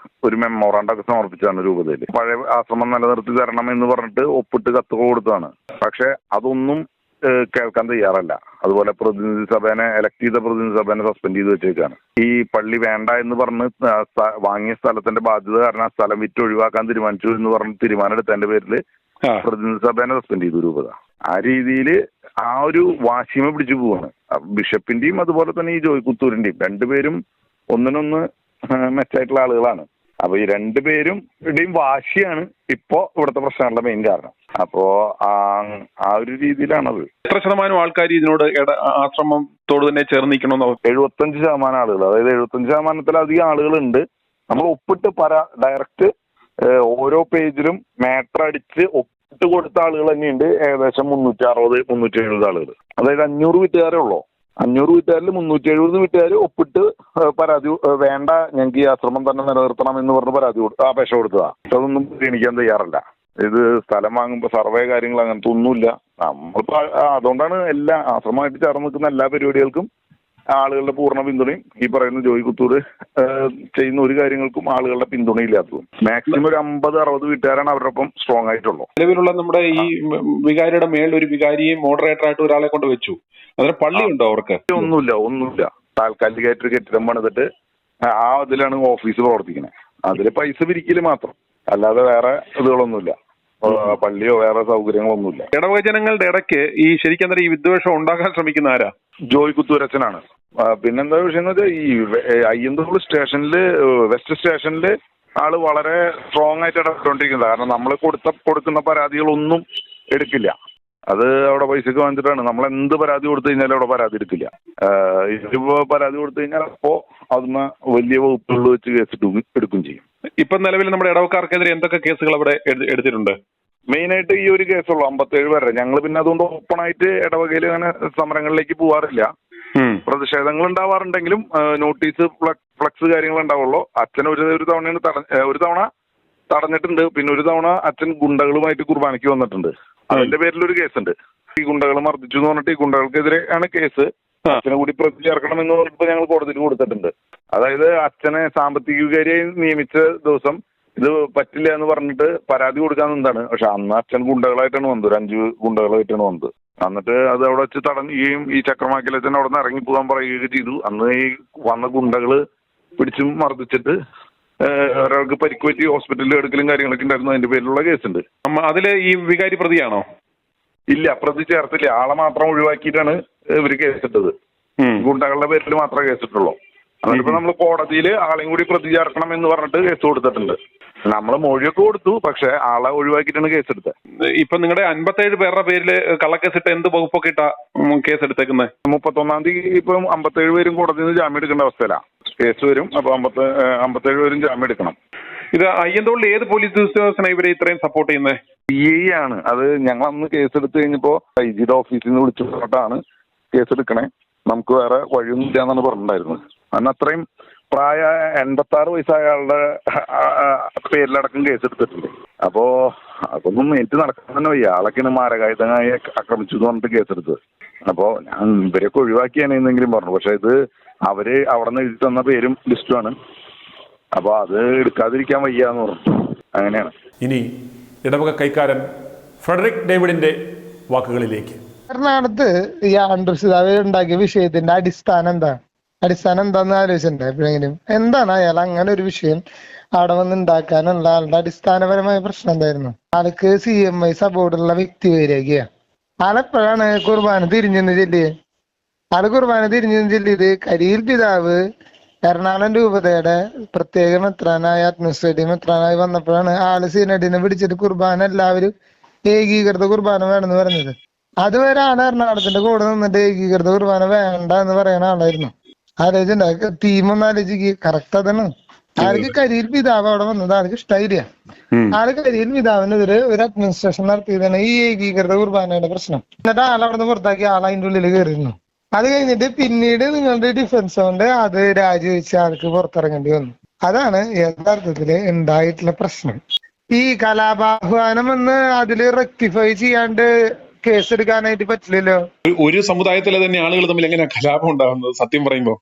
ഒരു മെമ്മോറാണ്ടം ഒക്കെ സമർപ്പിച്ചതാണ് രൂപതയിൽ. പഴയ ആശ്രമം നിലനിർത്തി തരണം എന്ന് പറഞ്ഞിട്ട് ഒപ്പിട്ട് കത്തുകൾ കൊടുത്തതാണ്. പക്ഷെ അതൊന്നും കേൾക്കാൻ തയ്യാറല്ല. അതുപോലെ പ്രതിനിധി സഭേനെ, എലക്ട് ചെയ്ത പ്രതിനിധി സഭേനെ സസ്പെൻഡ് ചെയ്ത് വെച്ചേക്കാണ്. ഈ പള്ളി വേണ്ട എന്ന് പറഞ്ഞ് വാങ്ങിയ സ്ഥലത്തിന്റെ ബാധ്യത കാരണം ആ സ്ഥലം വിറ്റ് ഒഴിവാക്കാൻ തീരുമാനിച്ചു എന്ന് പറഞ്ഞ് തീരുമാനം എടുത്തതിന്റെ പേരിൽ പ്രതിനിധി സഭേനെ സസ്പെൻഡ് ചെയ്തു രൂപത. ആ രീതിയിൽ ആ ഒരു വാശിമ പിടിച്ചു പോവാണ്. ബിഷപ്പിന്റെയും അതുപോലെ തന്നെ ഈ ജോയ് കുത്തൂരിന്റെയും രണ്ടുപേരും ഒന്നിനൊന്ന് മെച്ചായിട്ടുള്ള ആളുകളാണ്. അപ്പൊ ഈ രണ്ടുപേരുടെയും വാശിയാണ് ഇപ്പോ ഇവിടുത്തെ പ്രശ്നങ്ങളുടെ മെയിൻ കാരണം. അപ്പോ ആ ഒരു രീതിയിലാണത്. എത്ര ശതമാനം ആൾക്കാർ ഇതിനോട് ആശ്രമത്തോട് തന്നെ ചേർന്ന് നിൽക്കണമെന്നോ? 75% ആളുകൾ, അതായത് 75%-ലധികം ആളുകളുണ്ട്. നമ്മൾ ഒപ്പിട്ട് ഡയറക്റ്റ് ഓരോ പേജിലും മാറ്റർ അടിച്ച് ഒപ്പിട്ട് കൊടുത്ത ആളുകൾ തന്നെയുണ്ട്. ഏകദേശം 360-370 ആളുകൾ. അതായത് 500 വീട്ടുകാരേ ഉള്ളൂ. 500 വീട്ടുകാരിൽ 370 വീട്ടുകാർ ഒപ്പിട്ട് പരാതി വേണ്ട, ഞങ്ങൾക്ക് ഈ ആശ്രമം തന്നെ നിലനിർത്തണം എന്ന് പറഞ്ഞ് അപേക്ഷ കൊടുത്തതാ. അതൊന്നും പരിഗണിക്കാൻ തയ്യാറല്ല. ഇത് സ്ഥലം വാങ്ങുമ്പോൾ സർവേ കാര്യങ്ങൾ അങ്ങനത്തെ ഒന്നുമില്ല. നമ്മളിപ്പോ അതുകൊണ്ടാണ് എല്ലാ ആശ്രമമായിട്ട് ചേർന്ന് നിൽക്കുന്ന എല്ലാ പരിപാടികൾക്കും ആളുകളുടെ പൂർണ്ണ പിന്തുണയും ഈ പറയുന്ന ജോയ് കുത്തൂർ ചെയ്യുന്ന ഒരു കാര്യങ്ങൾക്കും ആളുകളുടെ പിന്തുണയില്ലാത്തതും. മാക്സിമം ഒരു 50-60 വീട്ടുകാരാണ് അവരുടെ ഒപ്പം സ്ട്രോങ് ആയിട്ടുള്ളൂ. നിലവിലുള്ള നമ്മുടെ ഈ വികാരിയുടെ മേളിൽ ഒരു വികാരിയെ മോഡറേറ്റർ ആയിട്ട് ഒരാളെ കൊണ്ട് വെച്ചു. അതിന് പള്ളി ഉണ്ടോ അവർക്ക്? ഒന്നുമില്ല. താൽക്കാലികമായിട്ടൊരു കെട്ടിടം പണിതിട്ട് ഇതിലാണ് ഓഫീസ് പ്രവർത്തിക്കുന്നത്. അതില് പൈസ പിരിക്കല് മാത്രം, അല്ലാതെ വേറെ ഇതുകളൊന്നുമില്ല. പള്ളിയോ വേറെ സൗകര്യങ്ങളൊന്നുമില്ല. ഇടവക ജനങ്ങളുടെ ഇടയ്ക്ക് ഈ ശരിക്കും ഈ വിദ്വേഷം ഉണ്ടാക്കാൻ ശ്രമിക്കുന്ന ആരാ? ജോയ് കുത്തൂരച്ചനാണ്. പിന്നെന്താ വിഷയം എന്ന് വെച്ചാൽ ഈ അയ്യന്തോൾ സ്റ്റേഷനില്, വെസ്റ്റ് സ്റ്റേഷനില് ആള് വളരെ സ്ട്രോങ് ആയിട്ട് ഇടപെട്ടുകൊണ്ടിരിക്കുന്നത്. കാരണം നമ്മൾ കൊടുക്കുന്ന പരാതികളൊന്നും എടുക്കില്ല. അത് അവിടെ പൈസക്ക് വാങ്ങിച്ചിട്ടാണ്. നമ്മൾ എന്ത് പരാതി കൊടുത്തു കഴിഞ്ഞാലും അവിടെ പരാതി എടുക്കില്ല. ഇതിപ്പോ പരാതി കൊടുത്തു കഴിഞ്ഞാൽ അപ്പോ അതിന് വലിയ വകുപ്പുകൾ വെച്ച് എടുക്കും ചെയ്യും. ഇപ്പൊ നിലവിൽ നമ്മുടെ ഇടവക്കാർക്കെതിരെ എന്തൊക്കെ കേസുകൾ അവിടെ എടുത്തിട്ടുണ്ട്? മെയിനായിട്ട് ഈ ഒരു കേസുള്ളൂ, 57 പേരെ. ഞങ്ങൾ പിന്നെ അതുകൊണ്ട് ഓപ്പൺ ആയിട്ട് ഇടവകയിൽ അങ്ങനെ സമരങ്ങളിലേക്ക് പോവാറില്ല. പ്രതിഷേധങ്ങൾ ഉണ്ടാവാറുണ്ടെങ്കിലും നോട്ടീസ്, ഫ്ലക്സ് കാര്യങ്ങൾ ഉണ്ടാവുള്ളൂ. അച്ഛൻ ഒരു തവണ തടഞ്ഞിട്ടുണ്ട്. പിന്നെ ഒരു തവണ അച്ഛൻ ഗുണ്ടകളുമായിട്ട് കുർബാനയ്ക്ക് വന്നിട്ടുണ്ട്. അതിന്റെ പേരിൽ ഒരു കേസുണ്ട്. ഈ ഗുണ്ടകൾ മർദ്ദിച്ചു എന്ന് പറഞ്ഞിട്ട് ഈ ഗുണ്ടകൾക്കെതിരെ ആണ് കേസ്. അച്ഛനെ കൂടി പ്രതി ചേർക്കണം എന്ന് പറഞ്ഞിട്ട് ഞങ്ങൾ കോടതിയിൽ കൊടുത്തിട്ടുണ്ട്. അതായത് അച്ഛനെ സാമ്പത്തിക വികാരിയായി നിയമിച്ച ദിവസം ഇത് പറ്റില്ല എന്ന് പറഞ്ഞിട്ട് പരാതി കൊടുക്കാൻ നിന്നാണ്. പക്ഷെ അന്ന് അച്ഛൻ ഗുണ്ടകളായിട്ടാണ് വന്നത്, 5 ഗുണ്ടകളായിട്ടാണ് വന്നത്. എന്നിട്ട് അത് അവിടെ വെച്ച് തടഞ്ഞുകയും ഈ ചക്രമാക്കിലച്ഛൻ അവിടെ നിന്ന് ഇറങ്ങി പോകാൻ പറയുകയൊക്കെ ചെയ്തു. അന്ന് ഈ വന്ന ഗുണ്ടകള് പിടിച്ചും മർദ്ദിച്ചിട്ട് ഒരാൾക്ക് പരിക്ക് പറ്റി ഹോസ്പിറ്റലിൽ എടുക്കലും കാര്യങ്ങളൊക്കെ ഉണ്ടായിരുന്നു. അതിന്റെ പേരിലുള്ള കേസുണ്ട്. അതില് ഈ വികാരി പ്രതിയാണോ? ഇല്ല, പ്രതി ചേർത്തില്ല. ആളെ മാത്രം ഒഴിവാക്കിയിട്ടാണ് ഇവര് കേസിട്ടത്. ഗുണ്ടകളുടെ പേരിൽ മാത്രമേ കേസിട്ടുള്ളൂ. അതിപ്പോ നമ്മൾ കോടതിയിൽ ആളെയും കൂടി പ്രതി ചേർക്കണം എന്ന് പറഞ്ഞിട്ട് കേസ് കൊടുത്തിട്ടുണ്ട്. നമ്മൾ മൊഴിയൊക്കെ കൊടുത്തു, പക്ഷെ ആളെ ഒഴിവാക്കിയിട്ടാണ് കേസെടുത്തത്. ഇപ്പൊ നിങ്ങളുടെ 57 പേരുടെ പേരിൽ കള്ളക്കേസിട്ട് എന്ത് വകുപ്പൊക്കെ ഇട്ടാ കേസെടുത്തേക്കുന്നത്? 31-ാം തീയതി ഇപ്പം 57 പേരും കോടതിയിൽ നിന്ന് ജാമ്യം എടുക്കേണ്ട അവസ്ഥയിലാണ്. കേസ് വരും. അപ്പൊ 57 പേരും ജാമ്യം എടുക്കണം. ഇത് അയ്യന്തോളിൽ ഏത് പോലീസ് ഉദ്യോഗസ്ഥനാണ് ഇവരെ ഇത്രയും സപ്പോർട്ട് ചെയ്യുന്നത്? CI ആണ്. അത് ഞങ്ങൾ അന്ന് കേസെടുത്ത് കഴിഞ്ഞപ്പോ IG ഓഫീസിൽ നിന്ന് വിളിച്ചു പറഞ്ഞിട്ടാണ് കേസെടുക്കണേ, നമുക്ക് വേറെ വഴിയൊന്നും ഇല്ല എന്നാണ് പറഞ്ഞിട്ടുണ്ടായിരുന്നത്. അന്ന് അത്രയും പ്രായ 86 വയസ്സായ ആളുടെ പേരിലടക്കം കേസെടുത്തിട്ടുണ്ട്. അപ്പോ അതൊന്നും എനിക്ക് നടക്കാൻ തന്നെ വയ്യ. ആളൊക്കെയാണ് മാരകായുധമായി ആക്രമിച്ചു എന്ന് പറഞ്ഞിട്ട് കേസെടുത്തത്. അപ്പോ ഞാൻ ഇവരെയൊക്കെ ഒഴിവാക്കിയാണ് എന്നെങ്കിലും പറഞ്ഞു. പക്ഷെ ഇത് അവര് അവിടെ നിന്ന് എഴുതി തന്ന പേരും ലിസ്റ്റുമാണ്. അപ്പൊ അത് എടുക്കാതിരിക്കാൻ വയ്യ എന്ന് പറഞ്ഞു. അങ്ങനെയാണ്. ഇനി ഇടവക കൈക്കാരൻ ഫ്രെഡറിക് ഡേവിഡിന്റെ വാക്കുകളിലേക്ക്. എറണാകുളത്ത് ഈ ആൻഡ്രൂസ് ഉണ്ടാക്കിയ വിഷയത്തിന്റെ അടിസ്ഥാനം എന്താന്ന് ആലോചിച്ചിട്ടുണ്ട് എപ്പോഴെങ്കിലും? എന്താണ് അയാൾ അങ്ങനെ ഒരു വിഷയം അവിടെ വന്ന് ഉണ്ടാക്കാനുള്ള ആളുടെ അടിസ്ഥാനപരമായ പ്രശ്നം എന്തായിരുന്നു? ആൾക്ക് CMI സപ്പോർട്ടുള്ള വ്യക്തി വരികയാ. ആളെപ്പോഴാണ് കുർബാന തിരിഞ്ഞെന്ന് ചൊല്ലിയത്? ആള് കുർബാന തിരിഞ്ഞെന്ന് ചൊല്ലിയത് കരിയിൽ പിതാവ് എറണാകുളം രൂപതയുടെ പ്രത്യേക മെത്രാനായ അഡ്മിനിസ്ട്രേറ്റീവ് മെത്രാനായി വന്നപ്പോഴാണ് ആള് സിനഡിനെ പിടിച്ചിട്ട് കുർബാന എല്ലാവരും ഏകീകൃത കുർബാന വേണമെന്ന് പറഞ്ഞത്. അതുവരെ ആണ് എറണാകുളത്തിന്റെ കൂടെ നിന്നിട്ട് ഏകീകൃത കുർബാന വേണ്ട എന്ന് പറയുന്ന ആളായിരുന്നു. ആലോചിച്ചുണ്ടാക്കി ടീമൊന്നും ആലോചിക്ക്. കറക്റ്റ് അതാണ്. ആൾക്ക് കരിയിൽ പിതാവ് അവിടെ വന്നത് ആൾക്ക് ഇഷ്ടായില്ല. ആള് കരിയിൽ പിതാവിനെതിരെ ഒരു അഡ്മിനിസ്ട്രേഷൻ നടത്തിയതാണ് ഈ ഏകീകൃത കുർബാനയുടെ പ്രശ്നം. എന്നിട്ട് ആളവിടെ നിന്ന് പുറത്താക്കി ആൾ അതിന്റെ ഉള്ളിൽ കയറിയിരുന്നു. അത് കഴിഞ്ഞിട്ട് പിന്നീട് നിങ്ങളുടെ ഡിഫൻസ് കൊണ്ട് അത് രാജിവെച്ച് ആൾക്ക് പുറത്തിറങ്ങേണ്ടി വന്നു. അതാണ് യഥാർത്ഥത്തില് ഉണ്ടായിട്ടുള്ള പ്രശ്നം. ഈ കലാപാഹ്വാനം എന്ന് അതില് റെക്ടിഫൈ ചെയ്യാണ്ട് കേസെടുക്കാനായിട്ട് പറ്റില്ലല്ലോ. ഒരു സമുദായത്തിലെ തന്നെ ആളുകൾ തമ്മിൽ എങ്ങനെയാ കലാപം ഉണ്ടാകുന്നത് സത്യം പറയുമ്പോ?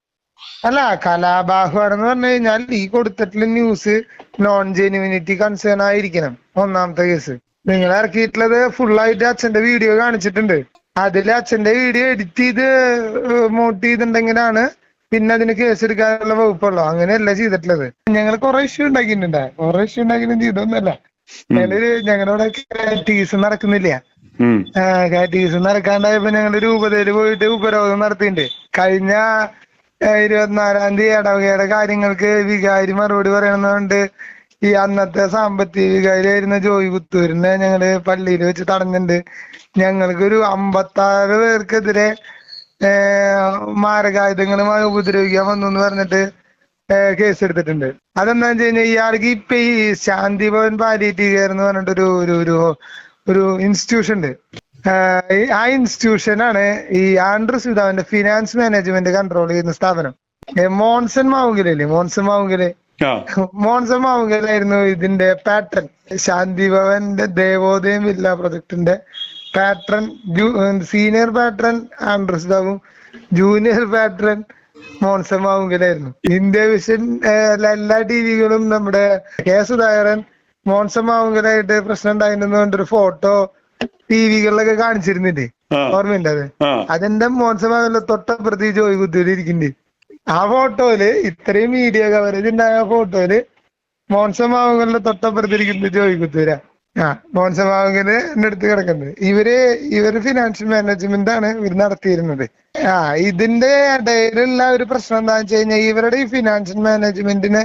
അല്ല, കലാപാഹ്വാനം എന്ന് പറഞ്ഞു കഴിഞ്ഞാൽ ഈ കൊടുത്തിട്ടുള്ള ന്യൂസ് നോൺ ജെന്യൂനിറ്റി കൺസേൺ ആയിരിക്കണം. ഒന്നാമത്തെ കേസ്. നിങ്ങൾ ഇറക്കിയിട്ടുള്ളത് ഫുള്ളായിട്ട് അച്ഛന്റെ വീഡിയോ കാണിച്ചിട്ടുണ്ട്. അതിൽ അച്ഛന്റെ വീഡിയോ എഡിറ്റ് ചെയ്ത് മോട്ട് ചെയ്തിട്ടുണ്ടെങ്കിലാണ് പിന്നെ അതിന് കേസെടുക്കാനുള്ള വകുപ്പുള്ളൂ. അങ്ങനെയല്ല ചെയ്തിട്ടുള്ളത്. ഞങ്ങൾ കുറെ ഇഷ്യൂ ഉണ്ടാക്കിയിട്ടുണ്ട്. കുറെ ഇഷ്യൂ ഉണ്ടാക്കിയിട്ടും ചെയ്തൊന്നുമല്ല. ഞങ്ങളുടെ കാറ്റീസ് നടക്കുന്നില്ല. കാറ്റീസ് നടക്കാണ്ടായപ്പോ ഞങ്ങള് രൂപതയില് പോയിട്ട് ഉപരോധം നടത്തിയിട്ടുണ്ട്. കഴിഞ്ഞ 24-ാം തീയതി ഇടവകയുടെ കാര്യങ്ങൾക്ക് വികാരി മറുപടി പറയണമെന്നുകൊണ്ട് ഈ അന്നത്തെ സാമ്പത്തിക വികാരിയായിരുന്ന ജോയി പുത്തൂരിനെ ഞങ്ങള് പള്ളിയിൽ വെച്ച് തടഞ്ഞിട്ടുണ്ട്. ഞങ്ങൾക്കൊരു 56 പേർക്കെതിരെ മാരകായുധങ്ങളുമായി ഉപദ്രവിക്കാൻ വന്നു എന്ന് പറഞ്ഞിട്ട് കേസെടുത്തിട്ടുണ്ട്. അതെന്താന്ന് വെച്ച് കഴിഞ്ഞാൽ ഇയാൾക്ക് ഇപ്പൊ ഈ ശാന്തി ഭവൻ പാലിയേറ്റീവ് കെയർ എന്ന് പറഞ്ഞിട്ടൊരു ഒരു ഇൻസ്റ്റിറ്റ്യൂഷൻ ഉണ്ട്. ആ ഇൻസ്റ്റിറ്റ്യൂഷനാണ് ഈ ആൻഡ്രൂസ് പിതാവിന്റെ ഫിനാൻസ് മാനേജ്മെന്റ് കൺട്രോൾ ചെയ്യുന്ന സ്ഥാപനം. മോൺസൺ മാവുങ്കലായിരുന്നു ഇതിന്റെ പാട്രൺ. ശാന്തി ഭവന്റെ ദേവോദയം വില്ല പ്രൊജക്ടിന്റെ പാട്രൺ, സീനിയർ പാട്രൺ ആൻഡ്രൂസ് പിതാവും ജൂനിയർ പാട്രൺ മോൺസൺ മാവുങ്കലായിരുന്നു. ഇന്ത്യ വിഷൻ എല്ലാ ടിവികളും നമ്മുടെ കെ സുധാകരൻ മോൺസൺ മാവുങ്കലായിട്ട് പ്രശ്നം ഉണ്ടായിരുന്നു കൊണ്ടൊരു ഫോട്ടോ ടിവികളിലൊക്കെ കാണിച്ചിരുന്നില്ലേ? ഓർമ്മയുണ്ട് അത്? അതെന്റെ മോൺസൺ മാവുങ്കലിന്റെ തൊട്ടപ്രതി ജോയി കുത്തൂര് ഇരിക്കുന്നുണ്ട്. ആ ഫോട്ടോയില് ഇത്രയും മീഡിയ കവറേജ് ഉണ്ടായ ഫോട്ടോയില് മോൺസൺ മാവുങ്കലിന്റെ തൊട്ടപ്രതി ഇരിക്കുന്നത് ജോയി കുത്തൂര. മോൺസൺ മാവുങ്കല് എന്റെ അടുത്ത് കിടക്കുന്നത്. ഇവര് ഫിനാൻഷ്യൽ മാനേജ്മെന്റ് ആണ് ഇവർ നടത്തിയിരുന്നത്. ഇതിന്റെ ഇടയിലുള്ള ഒരു പ്രശ്നം എന്താണെന്ന് വെച്ച് കഴിഞ്ഞാൽ ഇവരുടെ ഈ ഫിനാൻഷ്യൽ മാനേജ്മെന്റിനെ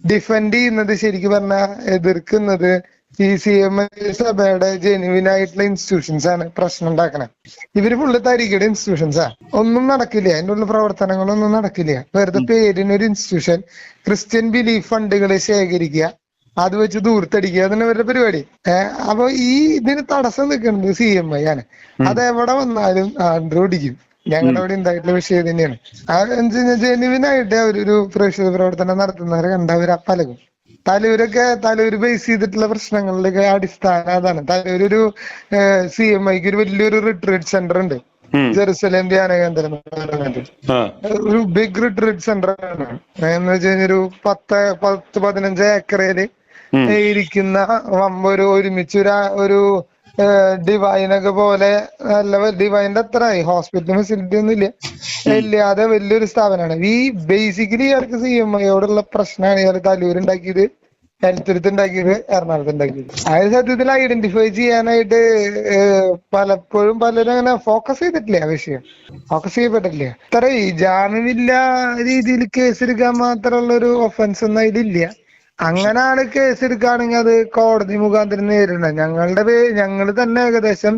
ഡിഫെൻഡ് ചെയ്യുന്നത്, ശരിക്കും പറഞ്ഞാൽ എതിർക്കുന്നത് ഈ CMI സഭയുടെ ജെനുവിൻ ആയിട്ടുള്ള ഇൻസ്റ്റിറ്റ്യൂഷൻസ് ആണ് പ്രശ്നം ഉണ്ടാക്കണേ. ഇവര് ഫുള്ള് തരികയുടെ ഇൻസ്റ്റിറ്റ്യൂഷൻസാ. ഒന്നും നടക്കില്ല, അതിൻ്റെ ഉള്ള പ്രവർത്തനങ്ങളൊന്നും നടക്കില്ല. വെറുതെ പേരിനൊരു ഇൻസ്റ്റിറ്റ്യൂഷൻ, ക്രിസ്ത്യൻ ബിലീഫ് ഫണ്ടുകൾ ശേഖരിക്കുക, അത് വെച്ച് ദൂർത്തടിക്കുക, അതാണ് ഇവരുടെ പരിപാടി. അപ്പൊ ഈ ഇതിന് തടസ്സം നിൽക്കുന്നത് CMI ആണ്. അതെവിടെ വന്നാലും ആൻഡ്രൂ അടിക്കും. ഞങ്ങളുടെ അവിടെ ഉണ്ടായിട്ടുള്ള വിഷയം തന്നെയാണ്. ജെനുവിനായിട്ട് അവരൊരു പ്രേക്ഷിത പ്രവർത്തനം നടത്തുന്നവരെ കണ്ടവർ പലകും. തലൂര് ബേസ് ചെയ്തിട്ടുള്ള പ്രശ്നങ്ങളിലൊക്കെ അടിസ്ഥാനം അതാണ്. തലൂരൊരു CMIക്ക് ഒരു വലിയൊരു റിട്രീറ്റ് സെന്റർ ഉണ്ട്, ജെറുസലേം ധ്യാന കേന്ദ്രം ഒരു ബിഗ് റിട്രീറ്റ് സെന്റർ ആണ്. എന്ന് വെച്ച് കഴിഞ്ഞാൽ ഒരു 10-15 ഏക്കറയില് ഇരിക്കുന്ന ഒരുമിച്ച് ഒരു ഡിവൈനൊക്കെ പോലെ നല്ല ഡിവൈൻ്റെ അത്രയായി ഹോസ്പിറ്റൽ ഫെസിലിറ്റി ഒന്നും ഇല്ലാതെ വലിയൊരു സ്ഥാപനമാണ്. ഈ ബേസിക്കലി ഇയാൾക്ക് CMIയോടുള്ള പ്രശ്നമാണ് ഇയാൾ തലൂരുണ്ടാക്കിയത്, ഹെൽത്തുരുത്ത് ഉണ്ടാക്കിയത്, എറണാകുളത്ത് ഉണ്ടാക്കിയത്. അതായത് സത്യത്തിൽ ഐഡന്റിഫൈ ചെയ്യാനായിട്ട് പലപ്പോഴും പലരും അങ്ങനെ ഫോക്കസ് ചെയ്തിട്ടില്ല, ആ വിഷയം ഫോക്കസ് ചെയ്യപ്പെട്ടിട്ടില്ല. ഇത്ര ജാമ്യമില്ല രീതിയിൽ കേസെടുക്കാൻ മാത്രമുള്ള ഒരു ഒഫൻസ് ഒന്നും അതിലില്ല. അങ്ങനെ ആള് കേസെടുക്കുകയാണെങ്കിൽ അത് കോടതി മുഖാന്തരം നേരിടണം. ഞങ്ങൾ തന്നെ ഏകദേശം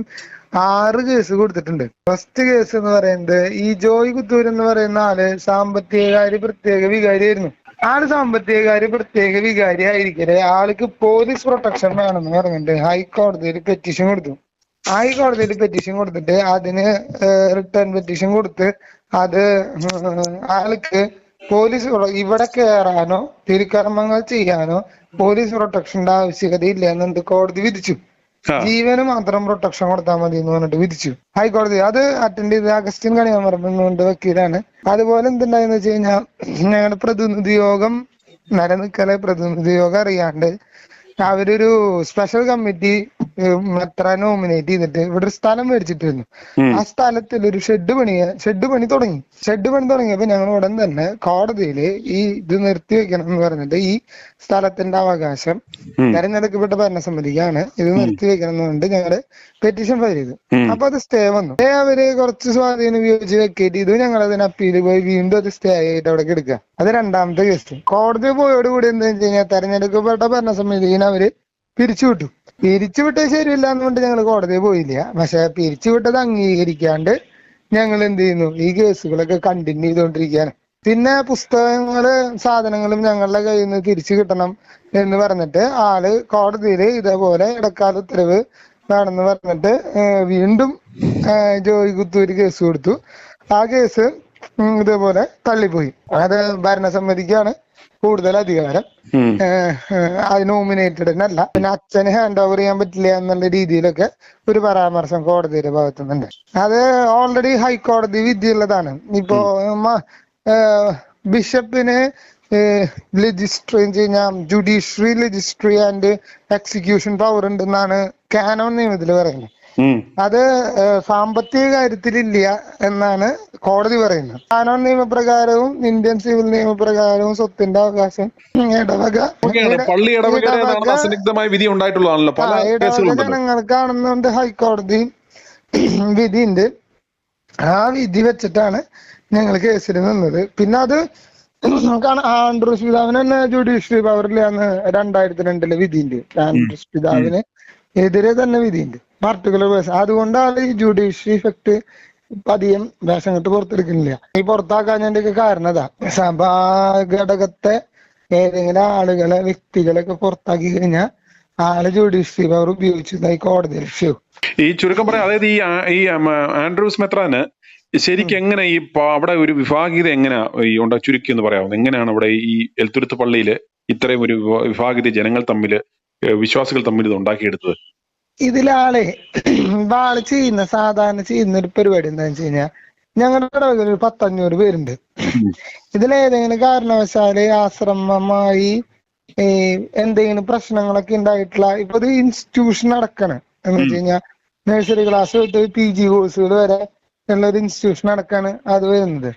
6 കേസ് കൊടുത്തിട്ടുണ്ട്. ഫസ്റ്റ് കേസ് എന്ന് പറയുന്നത് ഈ ജോയ് കുത്തൂർ എന്ന് പറയുന്ന ആള് സാമ്പത്തികകാര്യ പ്രത്യേക വികാരിയായിരുന്നു. ആള് സാമ്പത്തികകാര്യ പ്രത്യേക വികാരി ആയിരിക്കട്ടെ, ആൾക്ക് പോലീസ് പ്രൊട്ടക്ഷൻ വേണമെന്ന് പറഞ്ഞിട്ട് ഹൈക്കോടതിയിൽ പെറ്റീഷൻ കൊടുത്തു. ഹൈക്കോടതിയിൽ പെറ്റീഷൻ കൊടുത്തിട്ട് അതിന് റിട്ടേൺ പെറ്റീഷൻ കൊടുത്ത് അത് ആൾക്ക് പോലീസ് ഇവിടെ കയറാനോ തിരുക്കർമ്മങ്ങൾ ചെയ്യാനോ പോലീസ് പ്രൊട്ടക്ഷന്റെ ആവശ്യകതയില്ല എന്നുണ്ട് കോടതി വിധിച്ചു. ജീവന് മാത്രം പ്രൊട്ടക്ഷൻ കൊടുത്താൽ മതി എന്ന് പറഞ്ഞിട്ട് വിധിച്ചു ഹൈക്കോടതി. അത് അറ്റൻഡ് ചെയ്ത് അഗസ്റ്റിൻ കണിയാമറമ്പുകൊണ്ട് വക്കീലാണ്. അതുപോലെ എന്തുണ്ടായെന്ന് വെച്ച് കഴിഞ്ഞാൽ ഞങ്ങളുടെ പ്രതിനിധി യോഗം നിലനിൽക്കലെ പ്രതിനിധി യോഗം അറിയാണ്ട് അവരൊരു സ്പെഷ്യൽ കമ്മിറ്റി നോമിനേറ്റ് ചെയ്തിട്ട് ഇവിടെ ഒരു സ്ഥലം മേടിച്ചിട്ടിരുന്നു. ആ സ്ഥലത്തിൽ ഒരു ഷെഡ് പണി തുടങ്ങിയപ്പോ ഞങ്ങൾ ഉടൻ തന്നെ കോടതിയിൽ ഈ ഇത് നിർത്തിവെക്കണം എന്ന് പറഞ്ഞിട്ട് ഈ സ്ഥലത്തിന്റെ അവകാശം തെരഞ്ഞെടുക്കപ്പെട്ട ഭരണസമിതിക്കാണ് ഇത് നിർത്തിവെക്കണം എന്ന് പറഞ്ഞിട്ട് ഞങ്ങള് പെറ്റീഷൻ ഫയൽ ചെയ്തു. അപ്പൊ അത് സ്റ്റേ വന്നു. അവര് കുറച്ച് സ്വാധീനം ഉപയോഗിച്ച് വെക്കേറ്റ് ചെയ്തു. ഞങ്ങൾ അതിന് അപ്പീൽ പോയി വീണ്ടും അത് സ്റ്റേ ആയിട്ട് അവിടെ എടുക്കുക. അത് രണ്ടാമത്തെ കേസ്. കോടതി പോയോടുകൂടി എന്താ വെച്ച് കഴിഞ്ഞാൽ തെരഞ്ഞെടുക്കപ്പെട്ട ഭരണസമിതിനെ അവര് പിരിച്ചുവിട്ടത് ശരിയല്ല എന്നുകൊണ്ട് ഞങ്ങൾ കോടതിയിൽ പോയില്ല. പക്ഷെ പിരിച്ചുവിട്ടത് അംഗീകരിക്കാണ്ട് ഞങ്ങൾ എന്ത് ചെയ്യുന്നു, ഈ കേസുകളൊക്കെ കണ്ടിന്യൂ ചെയ്തുകൊണ്ടിരിക്കുകയാണ്. പിന്നെ സാധനങ്ങളും ഞങ്ങളുടെ കയ്യിൽ നിന്ന് തിരിച്ചു കിട്ടണം എന്ന് പറഞ്ഞിട്ട് ആള് കോടതിയിൽ ഇതേപോലെ ഇടക്കാല ഉത്തരവ് വേണമെന്ന് പറഞ്ഞിട്ട് വീണ്ടും ജോയ് കുത്തൂര് കേസ് കൊടുത്തു. ആ കേസ് ഇതേപോലെ തള്ളിപ്പോയി. അത് ഭരണസമിതിക്കാണ് കൂടുതൽ അധികാരം, അത് നോമിനേറ്റഡ് അല്ല. പിന്നെ അച്ഛന് ഹാൻഡ് ഓവർ ചെയ്യാൻ പറ്റില്ല എന്നുള്ള രീതിയിലൊക്കെ ഒരു പരാമർശം കോടതിയുടെ ഭാഗത്തുനിന്നുണ്ട്. അത് ഓൾറെഡി ഹൈക്കോടതി വിധിയുള്ളതാണ്. ഇപ്പോ ബിഷപ്പിന് ജുഡീഷ്യറി, ലെജിസ്ട്രി ആൻഡ് എക്സിക്യൂഷൻ പവർ ഉണ്ടെന്നാണ് കാനോൻ നിയമത്തിൽ പറയുന്നത്. അത് സാമ്പത്തിക കാര്യത്തിലില്ല എന്നാണ് കോടതി പറയുന്നത്. കാനോൻ നിയമപ്രകാരവും ഇന്ത്യൻ സിവിൽ നിയമപ്രകാരവും സ്വത്തിന്റെ അവകാശം ജനങ്ങൾക്കാണെന്നുണ്ട് ഹൈക്കോടതി വിധിയുണ്ട്. ആ വിധി വെച്ചിട്ടാണ് ഞങ്ങൾ കേസിൽ നിന്നത്. പിന്നെ അത് ആൻഡ്രൂസ് പിതാവിന് തന്നെ ജുഡീഷ്യറി പവറിലാന്ന് 2002 വിധിയുണ്ട്. ആൻഡ്രൂസ് പിതാവിന് എതിരെ തന്നെ വിധിയുണ്ട് പർട്ടിക്കുലർ വേഷം. അതുകൊണ്ടാണ് ഈ ജുഡീഷ്യറി ഇഫക്ട് അധികം വേഷം കെട്ട് പുറത്തെടുക്കുന്നില്ല. ഈ പുറത്താക്കാഞ്ഞതിന്റെ കാരണം അതാ, സഭാ ഘടകത്തെ ഏതെങ്കിലും വ്യക്തികളൊക്കെ പുറത്താക്കി കഴിഞ്ഞാൽ ആള് ജുഡീഷ്യറി പവർ ഉപയോഗിച്ചതായി കോടതി ലക്ഷ്യം. ഈ ചുരുക്കം പറയാം, അതായത് ഈ ആൻഡ്രൂസ് മെത്രാന് ശരിക്കും എങ്ങനെ ഈ അവിടെ ഒരു വിഭാഗീയത എങ്ങനെയാ ചുരുക്കി എന്ന് പറയാമോ? എങ്ങനെയാണ് അവിടെ ഈ എൽത്തുരുത്ത് പള്ളിയില് ഇത്രയും ഒരു വിഭാഗീയത ജനങ്ങൾ തമ്മില്, വിശ്വാസികൾ തമ്മിൽ ഇത് ഉണ്ടാക്കിയെടുത്തത്? ഇതിലാള് സാധാരണ ചെയ്യുന്ന ഒരു പരിപാടി എന്താണെന്ന് വെച്ച് കഴിഞ്ഞാൽ, ഞങ്ങളുടെ ഇടവകയിൽ 100-500 പേരുണ്ട്. ഇതിലേതെങ്കിലും കാരണവശാല് ആശ്രമമായി എന്തെങ്കിലും പ്രശ്നങ്ങളൊക്കെ ഉണ്ടായിട്ടുള്ള, ഇപ്പൊ ഒരു ഇൻസ്റ്റിറ്റ്യൂഷൻ അടക്കാണ് എന്ന് വെച്ച് കഴിഞ്ഞാൽ നഴ്സറി ക്ലാസ് തൊട്ട് PG കോഴ്സുകൾ വരെ ഉള്ള ഒരു ഇൻസ്റ്റിറ്റ്യൂഷൻ അടക്കാണ് അത് വരുന്നത്.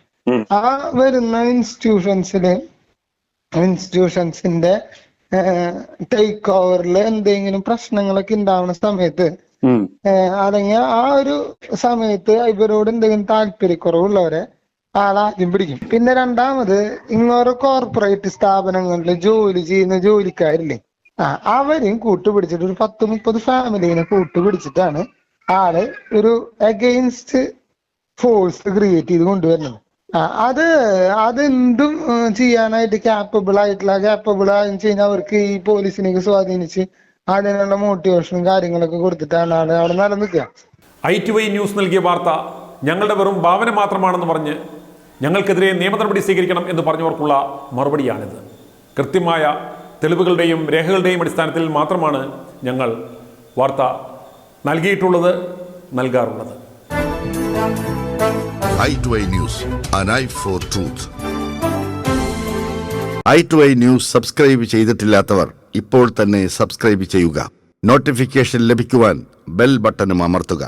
ആ വരുന്ന ഇൻസ്റ്റിറ്റ്യൂഷൻസിന്റെ ടേക്ക് ഓവറിൽ എന്തെങ്കിലും പ്രശ്നങ്ങളൊക്കെ ഉണ്ടാവുന്ന സമയത്ത് അല്ലെങ്കിൽ ആ ഒരു സമയത്ത് ഇവരോട് എന്തെങ്കിലും താല്പര്യക്കുറവുള്ളവരെ ആളാദ്യം പിടിക്കും. പിന്നെ രണ്ടാമത് ഇങ്ങോട്ട് കോർപ്പറേറ്റ് സ്ഥാപനങ്ങളിൽ ജോലി ചെയ്യുന്ന ജോലിക്കാരില്ലേ, അവരെയും കൂട്ടുപിടിച്ചിട്ട് ഒരു 10-30 ഫാമിലിനെ കൂട്ടുപിടിച്ചിട്ടാണ് ആള് ഒരു അഗെയിൻസ്റ്റ് ഫോഴ്സ് ക്രിയേറ്റ് ചെയ്ത് കൊണ്ടുവരുന്നത്. അതെന്തും ചെയ്യാനായിട്ട് ക്യാപ്പബിൾ ആയെന്ന് കഴിഞ്ഞാൽ അവർക്ക് ഈ പോലീസിനെയൊക്കെ സ്വാധീനിച്ച് അതിനുള്ള മോട്ടിവേഷനും കാര്യങ്ങളൊക്കെ കൊടുത്തിട്ടാണ് ആള് അവിടെ നിലനിൽക്കുക. ITV ന്യൂസ് നൽകിയ വാർത്ത ഞങ്ങളുടെ വെറും ഭാവന മാത്രമാണെന്ന് പറഞ്ഞ് ഞങ്ങൾക്കെതിരെ നിയമ നടപടി സ്വീകരിക്കണം എന്ന് പറഞ്ഞവർക്കുള്ള മറുപടിയാണിത്. കൃത്യമായ തെളിവുകളുടെയും രേഖകളുടെയും അടിസ്ഥാനത്തിൽ മാത്രമാണ് ഞങ്ങൾ വാർത്ത നൽകിയിട്ടുള്ളത്, നൽകാറുള്ളത്. i2i News, an eye for truth. i2i News subscribe ചെയ്തിട്ടില്ലാത്തവർ ഇപ്പോൾ തന്നെ സബ്സ്ക്രൈബ് ചെയ്യുക. നോട്ടിഫിക്കേഷൻ ലഭിക്കുവാൻ ബെൽ ബട്ടണും അമർത്തുക.